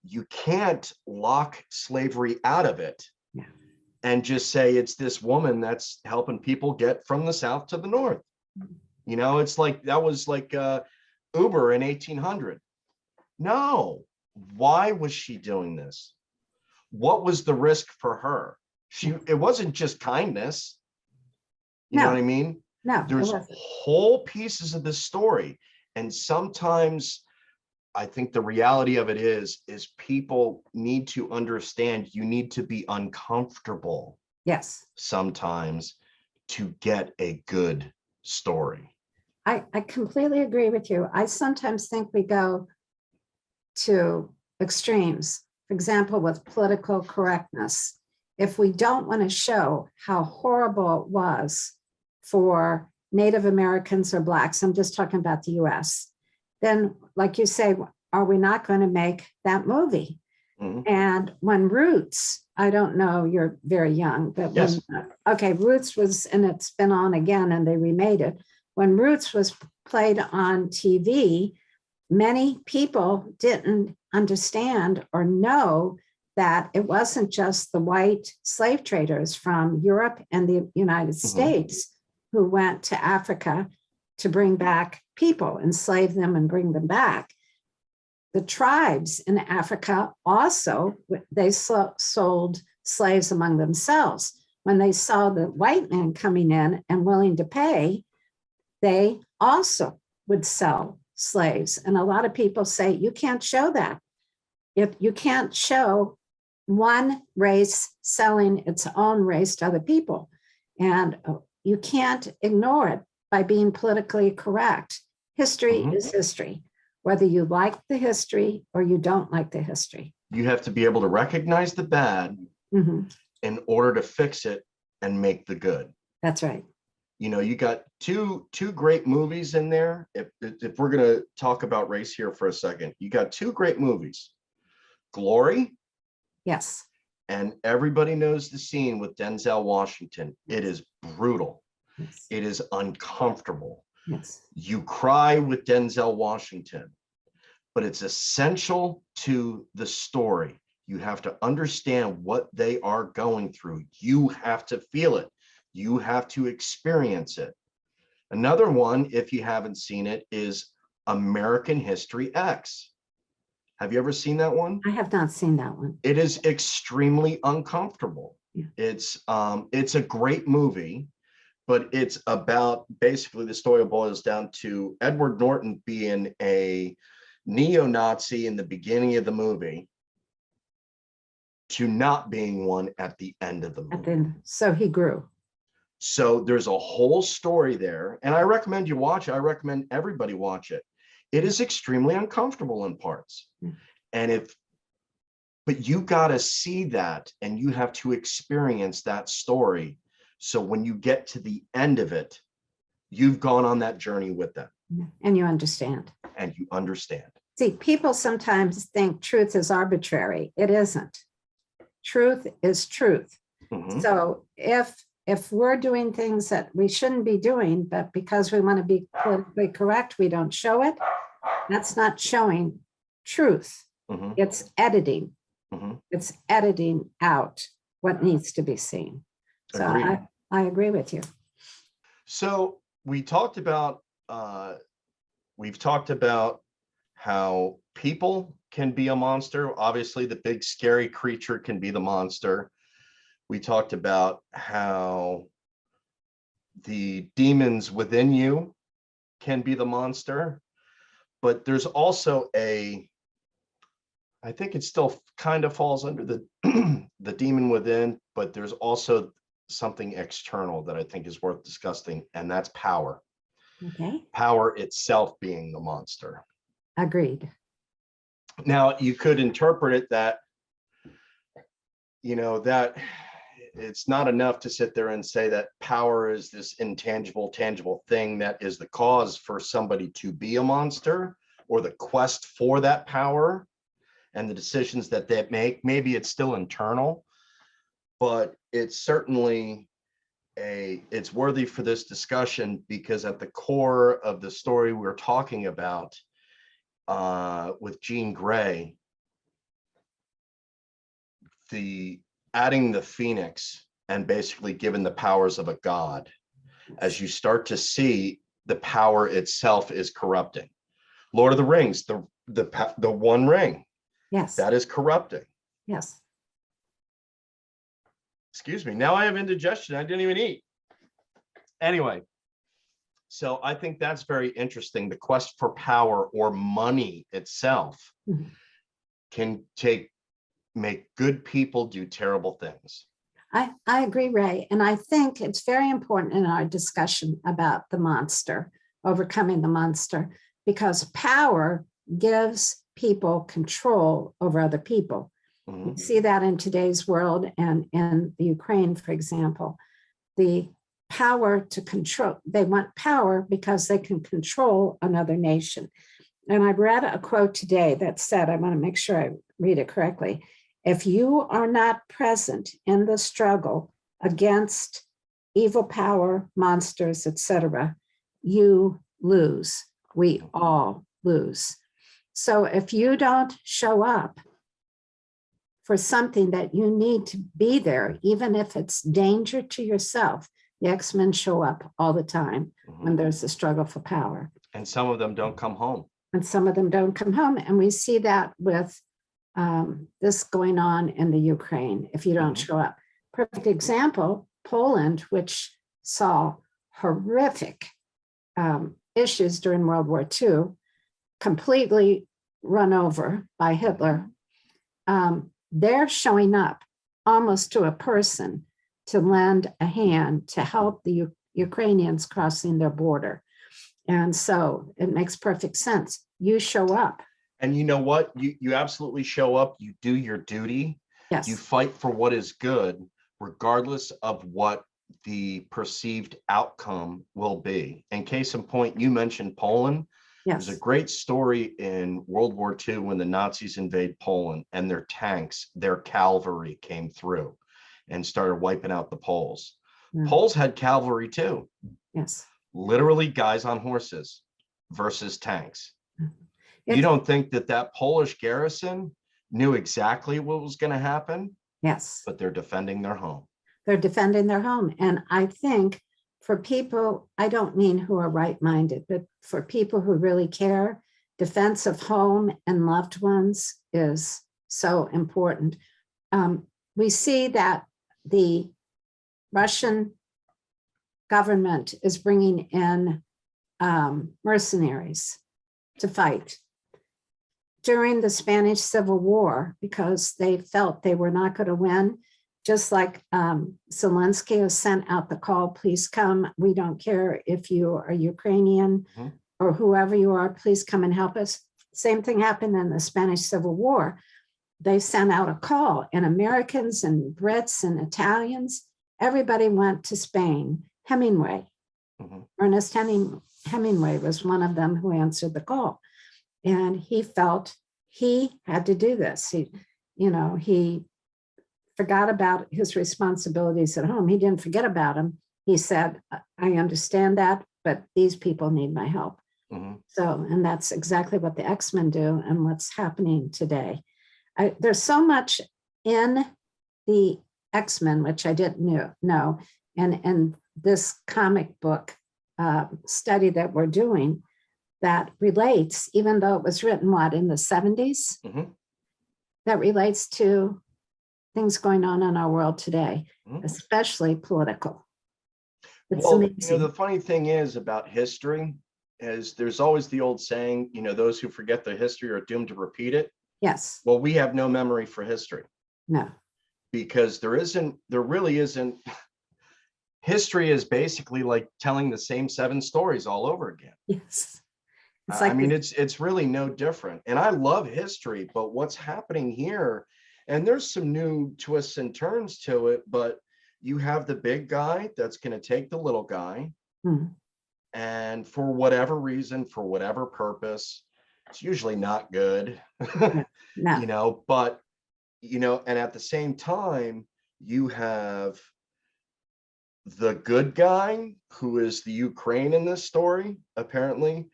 you can't lock slavery out of it and just say it's this woman that's helping people get from the South to the North. It's like, that was like Uber in 1800. No, why was she doing this? What was the risk for her? It wasn't just kindness. You know what I mean? No, there's whole pieces of this story. And sometimes I think the reality of it is people need to understand you need to be uncomfortable. Yes. Sometimes to get a good story. I completely agree with you. I sometimes think we go to extremes. For example, with political correctness. if we don't want to show how horrible it was for Native Americans or Blacks, I'm just talking about the US, then, like you say, are we not going to make that movie? Mhm. And when Roots, I don't know, you're very young, but Yes. okay, Roots was, and it's been on again and they remade it. When Roots was played on TV, many people didn't understand or know that it wasn't just the white slave traders from Europe and the United States who went to Africa to bring back people, enslave them and bring them back. The tribes in Africa also, they sold slaves among themselves. When they saw the white man coming in and willing to pay, they also would sell slaves. And a lot of people say, you can't show that. If you can't show one race selling its own race to other people. And you can't ignore it by being politically correct. History is history, whether you like the history or you don't like the history. You have to be able to recognize the bad in order to fix it and make the good. That's right. You know, you got two great movies in there. If we're going to talk about race here for a second, you got two great movies, Glory. Yes. And everybody knows the scene with Denzel Washington. It is brutal. Yes. It is uncomfortable. Yes. You cry with Denzel Washington, but it's essential to the story. You have to understand what they are going through. You have to feel it. You have to experience it. Another one, if you haven't seen it, is American History X. Have you ever seen that one? I have not seen that one. It is extremely uncomfortable. Yeah. It's a great movie, but it's about, basically the story boils down to Edward Norton being a neo-Nazi in the beginning of the movie to not being one at the end of the movie. So he grew. So there's a whole story there, and I recommend you watch it. I recommend everybody watch it. It is extremely uncomfortable in parts. But you got to see that, and you have to experience that story. So when you get to the end of it, you've gone on that journey with them. And you understand. And you understand. See, people sometimes think truth is arbitrary. It isn't. Truth is truth. So if we're doing things that we shouldn't be doing, but because we want to be politically correct, we don't show it, that's not showing truth. It's editing. It's editing out what needs to be seen. So I agree with you. So we've talked about how people can be a monster. Obviously, the big scary creature can be the monster. We talked about how the demons within you can be the monster, but there's also I think it still kind of falls under the the demon within, but there's also something external that I think is worth discussing, and that's power. Okay. Power itself being the monster. Agreed. Now, you could interpret it that, you know, that it's not enough to sit there and say that power is this intangible, tangible thing that is the cause for somebody to be a monster, or the quest for that power and the decisions that they make. Maybe it's still internal, but it's certainly it's worthy for this discussion, because at the core of the story we're talking about with Jean Grey, adding the Phoenix and basically given the powers of a god, as you start to see the power itself is corrupting. Lord of the Rings, the One Ring, yes, that is corrupting. Yes. Excuse me, now I have indigestion. I didn't even eat. Anyway, so I think that's very interesting. The quest for power or money itself can make good people do terrible things. I agree, Ray. And I think it's very important in our discussion about the monster, overcoming the monster, because power gives people control over other people. Mhm. You see that in today's world and in the Ukraine, for example, the power to control, they want power because they can control another nation. And I read a quote today that said, I want to make sure I read it correctly. If you are not present in the struggle against evil power, monsters, etc., you lose. We all lose. So if you don't show up for something that you need to be there, even if it's danger to yourself, the X-Men show up all the time when there's a struggle for power. And some of them don't come home. And some of them don't come home. And we see that with this going on in the Ukraine, if you don't show up. Perfect example, Poland, which saw horrific issues during World War II, completely run over by Hitler. They're showing up almost to a person to lend a hand to help the Ukrainians crossing their border. And so it makes perfect sense. You show up. And you know what? You absolutely show up. You do your duty. Yes. You fight for what is good, regardless of what the perceived outcome will be. And case in point, you mentioned Poland. Yes. There's a great story in World War II when the Nazis invade Poland and their tanks, their cavalry came through and started wiping out the Poles. Yeah. Poles had cavalry too. Yes. Literally guys on horses versus tanks. You don't think that that Polish garrison knew exactly what was going to happen? Yes. But they're defending their home. They're defending their home. And I think for people, I don't mean who are right-minded, but for people who really care, defense of home and loved ones is so important. We see that the Russian government is bringing in mercenaries to fight during the Spanish Civil War because they felt they were not going to win. Just like Zelensky has sent out the call, please come. We don't care if you are Ukrainian or whoever you are, please come and help us. Same thing happened in the Spanish Civil War. They sent out a call, and Americans and Brits and Italians, everybody went to Spain. Hemingway, Ernest Hemingway was one of them who answered the call. And he felt he had to do this. He forgot about his responsibilities at home. He didn't forget about them. He said, I understand that, but these people need my help. So, and that's exactly what the X-Men do and what's happening today. There's so much in the X-Men, which I didn't know. And this comic book study that we're doing that relates, even though it was written, in the 70s, that relates to things going on in our world today, especially political. It's amazing. The funny thing is about history is there's always the old saying, those who forget their history are doomed to repeat it. Yes. Well, we have no memory for history. No. Because there really isn't. History is basically like telling the same 7 stories all over again. Yes. It's really no different. And I love history, but what's happening here, and there's some new twists and turns to it, but you have the big guy that's going to take the little guy. And for whatever reason, for whatever purpose, it's usually not good, No. But, and at the same time, you have the good guy, who is the Ukraine in this story, apparently,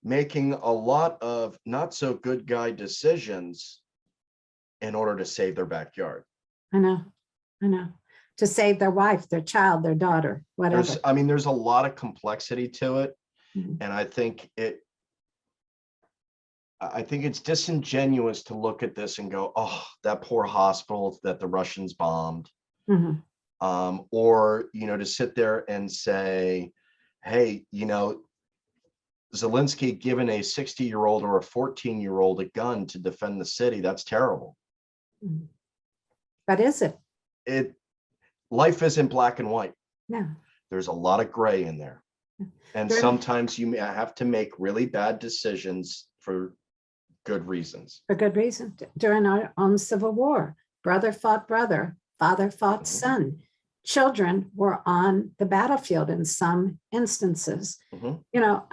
making a lot of not so good guy decisions in order to save their backyard. I know. To save their wife, their child, their daughter, whatever. There's a lot of complexity to it. And I think it's disingenuous to look at this and go, oh, that poor hospital that the Russians bombed. Or, to sit there and say, hey, Zelensky giving a 60-year-old or a 14-year-old a gun to defend the city. That's terrible. But is it? Life isn't black and white. No. There's a lot of gray in there. And sometimes you have to make really bad decisions for good reasons. For good reason. During our own Civil War, brother fought brother, father fought son. Children were on the battlefield in some instances. You know,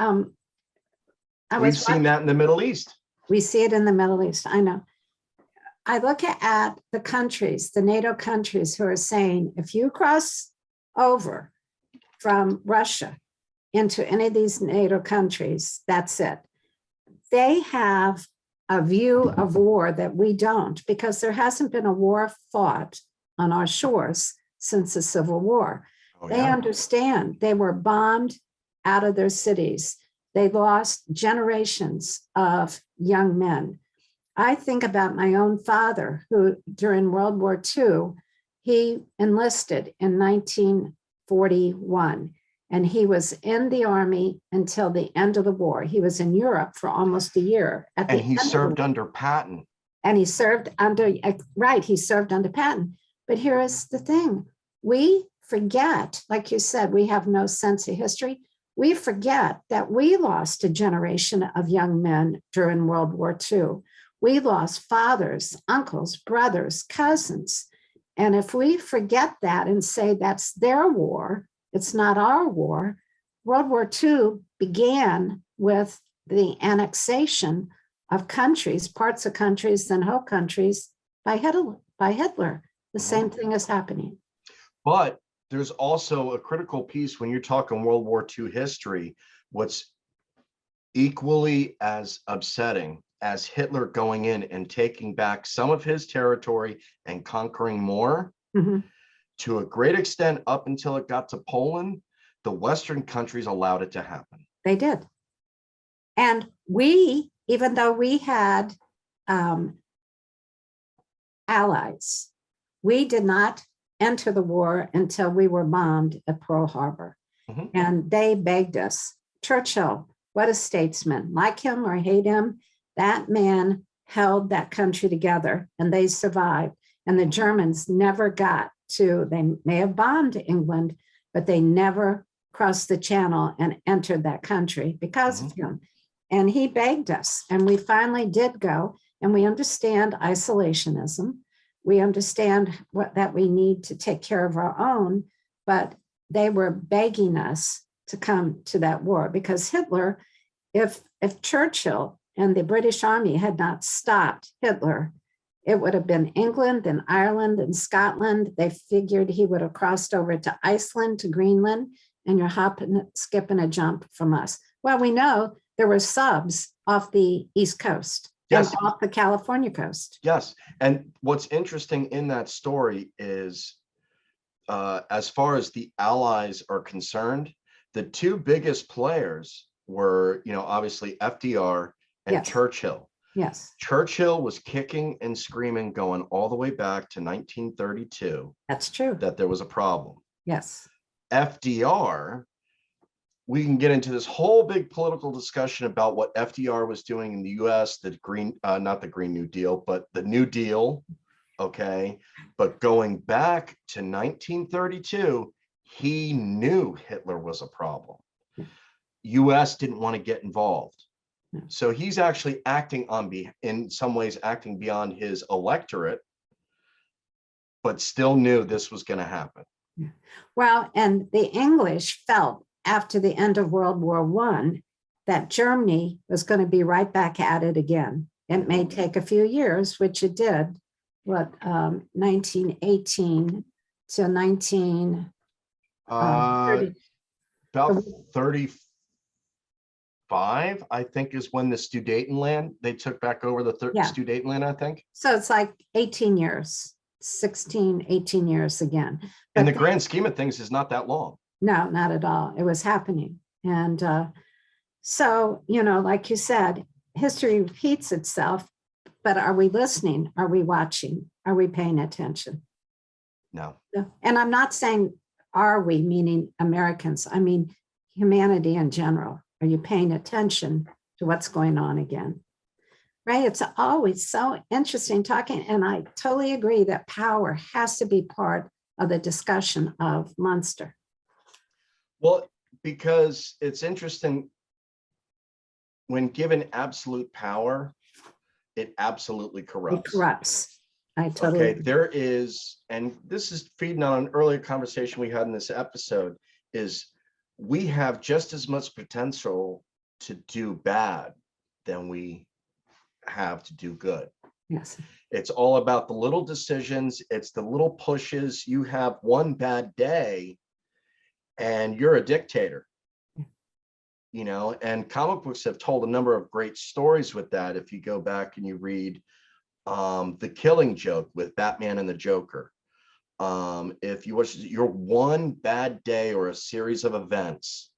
we've seen that in the Middle East. We see it in the Middle East. I know. I look at the countries, the NATO countries, who are saying, if you cross over from Russia into any of these NATO countries, that's it. They have a view of war that we don't, because there hasn't been a war fought on our shores since the Civil War. They understand they were bombed out of their cities. They lost generations of young men. I think about my own father, who during World War II, he enlisted in 1941, and he was in the Army until the end of the war. He was in Europe for almost a year. And he served under Patton. And he served under, right, he served under Patton. But here is the thing. We forget, like you said, we have no sense of history. We forget that we lost a generation of young men during World War II. We lost fathers, uncles, brothers, cousins. And if we forget that and say that's their war, it's not our war. World War II began with the annexation of countries, parts of countries, then whole countries by Hitler. The same thing is happening. But there's also a critical piece when you're talking World War II history. What's equally as upsetting as Hitler going in and taking back some of his territory and conquering more, to a great extent, up until it got to Poland, the Western countries allowed it to happen. They did. And we, even though we had allies, we did not enter the war until we were bombed at Pearl Harbor. And they begged us. Churchill, what a statesman. Like him or hate him, that man held that country together, and they survived. And the Germans never got to, they may have bombed England, but they never crossed the channel and entered that country because of him. And he begged us, and we finally did go. And we understand isolationism. We understand that we need to take care of our own, but they were begging us to come to that war, because Hitler, if Churchill and the British Army had not stopped Hitler, it would have been England and Ireland and Scotland. They figured he would have crossed over to Iceland, to Greenland, and you're hopping, skipping a jump from us. Well, we know there were subs off the East Coast. Yes. And off the California coast. Yes. And what's interesting in that story is, as far as the Allies are concerned, the two biggest players were, obviously FDR and Churchill. Yes. Churchill was kicking and screaming, going all the way back to 1932. That's true. That there was a problem. Yes. FDR, we can get into this whole big political discussion about what FDR was doing in the US, not the Green New Deal, but the New Deal. Okay. But going back to 1932, he knew Hitler was a problem. US didn't want to get involved. So he's actually acting in some ways, acting beyond his electorate, but still knew this was going to happen. Well, and the English felt after the end of World War I that Germany was going to be right back at it again. It may take a few years, which it did, 1918 to 1930. About 35, I think, is when the Sudetenland, they took back over the Sudetenland, I think. So it's like 18 years, 16, 18 years again. But in the grand scheme of things, is not that long. No, not at all. It was happening. And so, like you said, history repeats itself, but are we listening? Are we watching? Are we paying attention? No. And I'm not saying, are we, meaning Americans? I mean, humanity in general. Are you paying attention to what's going on again? Right? It's always so interesting talking. And I totally agree that power has to be part of the discussion of Munster. Well, because it's interesting, when given absolute power, it absolutely It corrupts. corrupts. I totally Okay, agree. there is, and this is feeding on an earlier conversation we had in this episode, is we have just as much potential to do bad than we have to do good. Yes. It's all about the little decisions. It's the little pushes. You have one bad day and you're a dictator, you know, and comic books have told a number of great stories with that. If you go back and you read The Killing Joke with Batman and the Joker, if you watch your one bad day or a series of events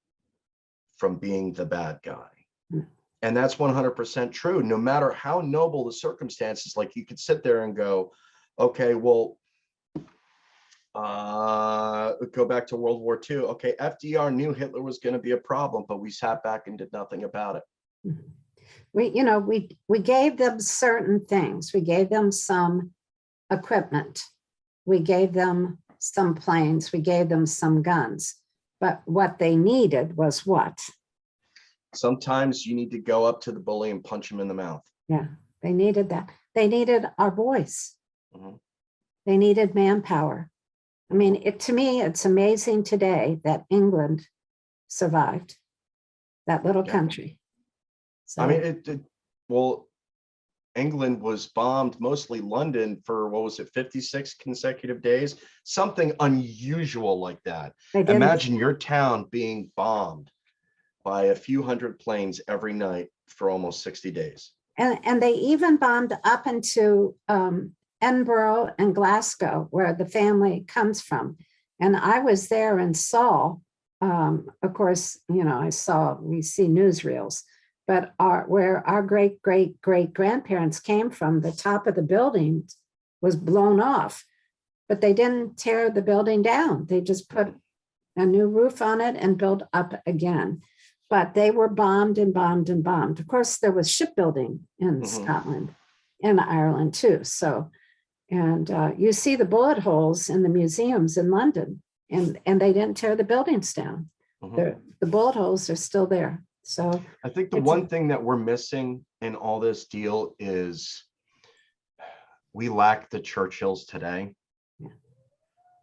from being the bad guy. Mm. And that's 100% true. No matter how noble the circumstances, like you could sit there and go, okay, well, go back to World War II. Okay, FDR knew Hitler was going to be a problem, but we sat back and did nothing about it. We gave them certain things. We gave them some equipment. We gave them some planes. We gave them some guns. But what they needed was what? Sometimes you need to go up to the bully and punch him in the mouth. Yeah, they needed that. They needed our voice. Mhm. They needed manpower. I mean, to me, it's amazing today that England survived, that little Yeah. country. So, I mean, well, England was bombed, mostly London, for what was it, 56 consecutive days? Something unusual like that. they didn't. Imagine your town being bombed by a few hundred planes every night for almost 60 days. And they even bombed up into Edinburgh and Glasgow, where the family comes from. And I was there and saw, of course, we see newsreels, but where our great grandparents came from, the top of the building was blown off, but they didn't tear the building down. They just put a new roof on it and built up again. But they were bombed and bombed and bombed. Of course, there was shipbuilding in Scotland and Ireland too. So, and you see the bullet holes in the museums in London, and they didn't tear the buildings down. The bullet holes are still there. So I think the one thing that we're missing in all this deal is we lack the Churchills today. Yeah.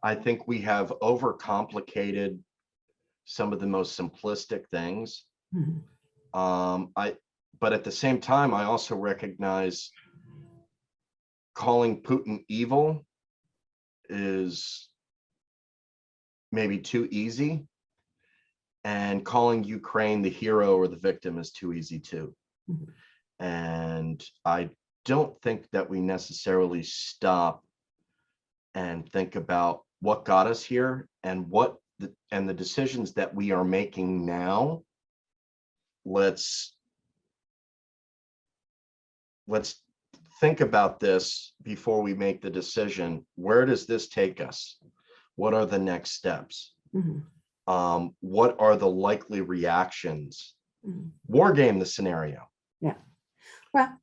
I think we have overcomplicated some of the most simplistic things. But at the same time, I also recognize calling Putin evil is maybe too easy, and calling Ukraine the hero or the victim is too easy too. And I don't think that we necessarily stop and think about what got us here and the decisions that we are making now. Let's think about this before we make the decision. Where does this take us? What are the next steps? What are the likely reactions? War game the scenario. Yeah. Well,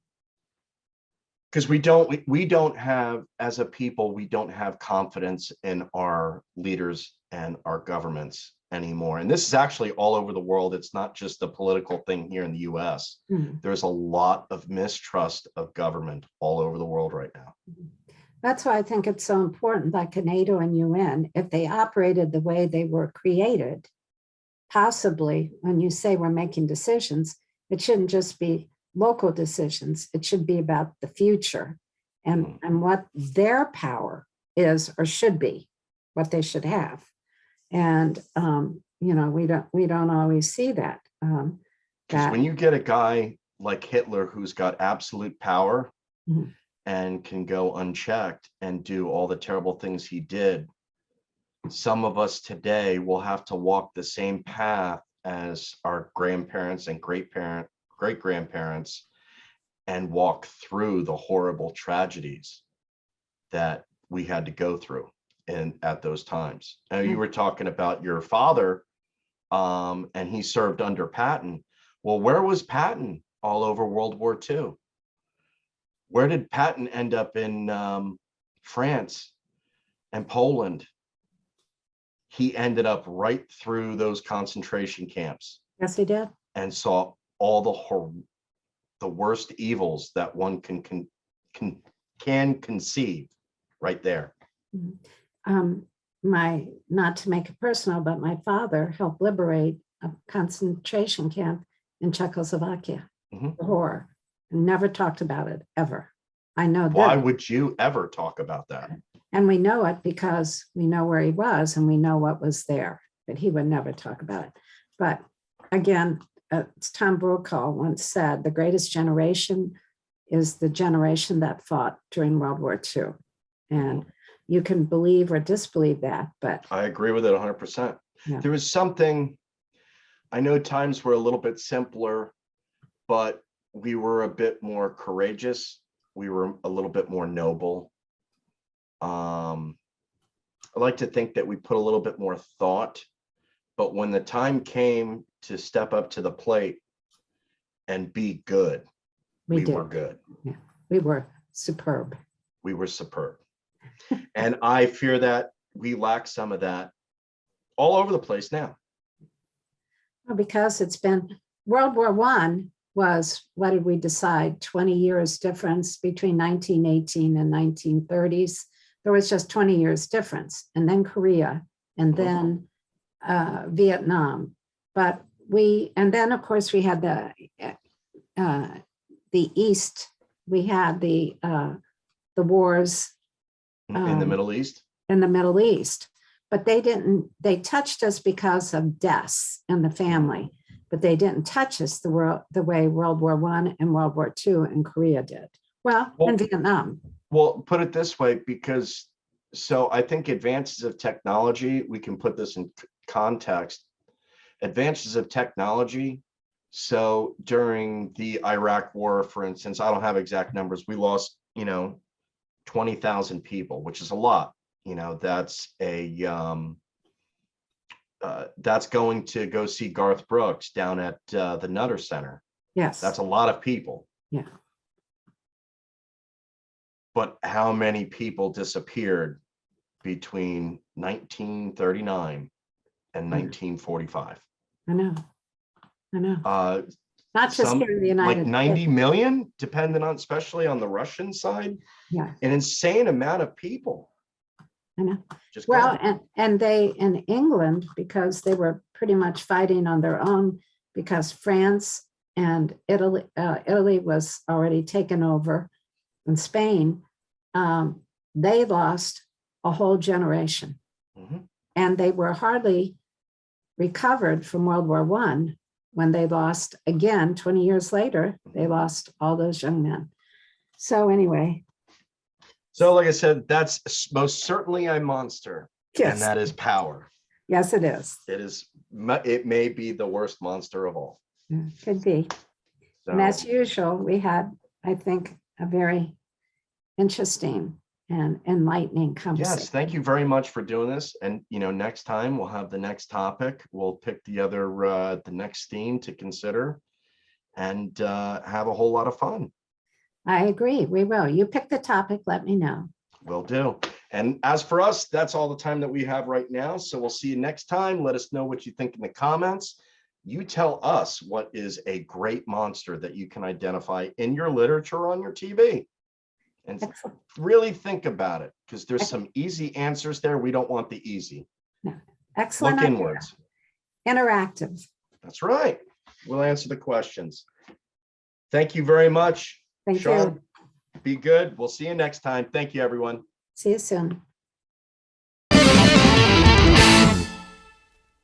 because we don't have, as a people, we don't have confidence in our leaders and our governments anymore. And this is actually all over the world. It's not just a political thing here in the US. There's a lot of mistrust of government all over the world right now. That's why I think it's so important, like NATO and UN, if they operated the way they were created, possibly when you say we're making decisions, it shouldn't just be local decisions. It should be about the future and what their power is or should be, what they should have. And we don't always see that. Because when you get a guy like Hitler who's got absolute power and can go unchecked and do all the terrible things he did, some of us today will have to walk the same path as our grandparents and great-grandparents and walk through the horrible tragedies that we had to go through at those times. Now, you were talking about your father, and he served under Patton. Well, where was Patton all over World War II? Where did Patton end up in France and Poland? He ended up right through those concentration camps. Yes, he did. And saw all the the worst evils that one can conceive right there. Not to make it personal, but my father helped liberate a concentration camp in Czechoslovakia. Mhm. The horror. Never talked about it ever. I know Why that. would you ever talk about that? And we know it because we know where he was and we know what was there, but he would never talk about it. But again, Tom Brokaw once said, the greatest generation is the generation that fought during World War II. And you can believe or disbelieve that, but I agree with it 100%. Yeah. There was something, I know times were a little bit simpler, but we were a bit more courageous. We were a little bit more noble. I like to think that we put a little bit more thought, but when the time came to step up to the plate and be good, we were good. Yeah, we were superb. We were superb. And I fear that we lack some of that all over the place now. Well, because it's been World War I was, what did we decide? 20 years difference between 1918 and 1930s. There was just 20 years difference. And then Korea, and then Vietnam. But and then of course we had the East. We had the wars In the Middle East. In the Middle East. But they touched us because of deaths in the family, but they didn't touch us the way World War I and World War II and Korea did. Well, and Vietnam. Well, put it this way, because so I think advances of technology, we can put this in context, advances of technology. So during the Iraq war, for instance, I don't have exact numbers. We lost, 20,000 people, which is a lot. That's that's going to go see Garth Brooks down at the Nutter Center. Yes. That's a lot of people. Yeah. But how many people disappeared between 1939 and 1945? I know. Not just here in the United like 90 States. million, depending on, especially on the Russian side. Yeah. An insane amount of people. I know. Just well, gone. and they in England, because they were pretty much fighting on their own, because France and Italy was already taken over, and Spain, they lost a whole generation. And they were hardly recovered from World War I when they lost again, 20 years later, they lost all those young men. So anyway. So like I said, that's most certainly a monster. Yes. And that is power. Yes, it is. It may be the worst monster of all. Could be. So, and as usual, we had, I think, a very interesting and enlightening conversation. yes, thank you very much for doing this. And next time we'll have the next topic. We'll pick the next theme to consider and have a whole lot of fun. I agree. We will. You pick the topic, let me know. Will do. And as for us, that's all the time that we have right now. So we'll see you next time. Let us know what you think in the comments. You tell us what is a great monster that you can identify in your literature or on your TV. And Excellent. really think about it, because there's some easy answers there. We don't want the easy. No. Excellent. Look inwards. Interactive. That's right. We'll answer the questions. Thank you very much. Thank Sean, you. be good. We'll see you next time. Thank you, everyone. See you soon.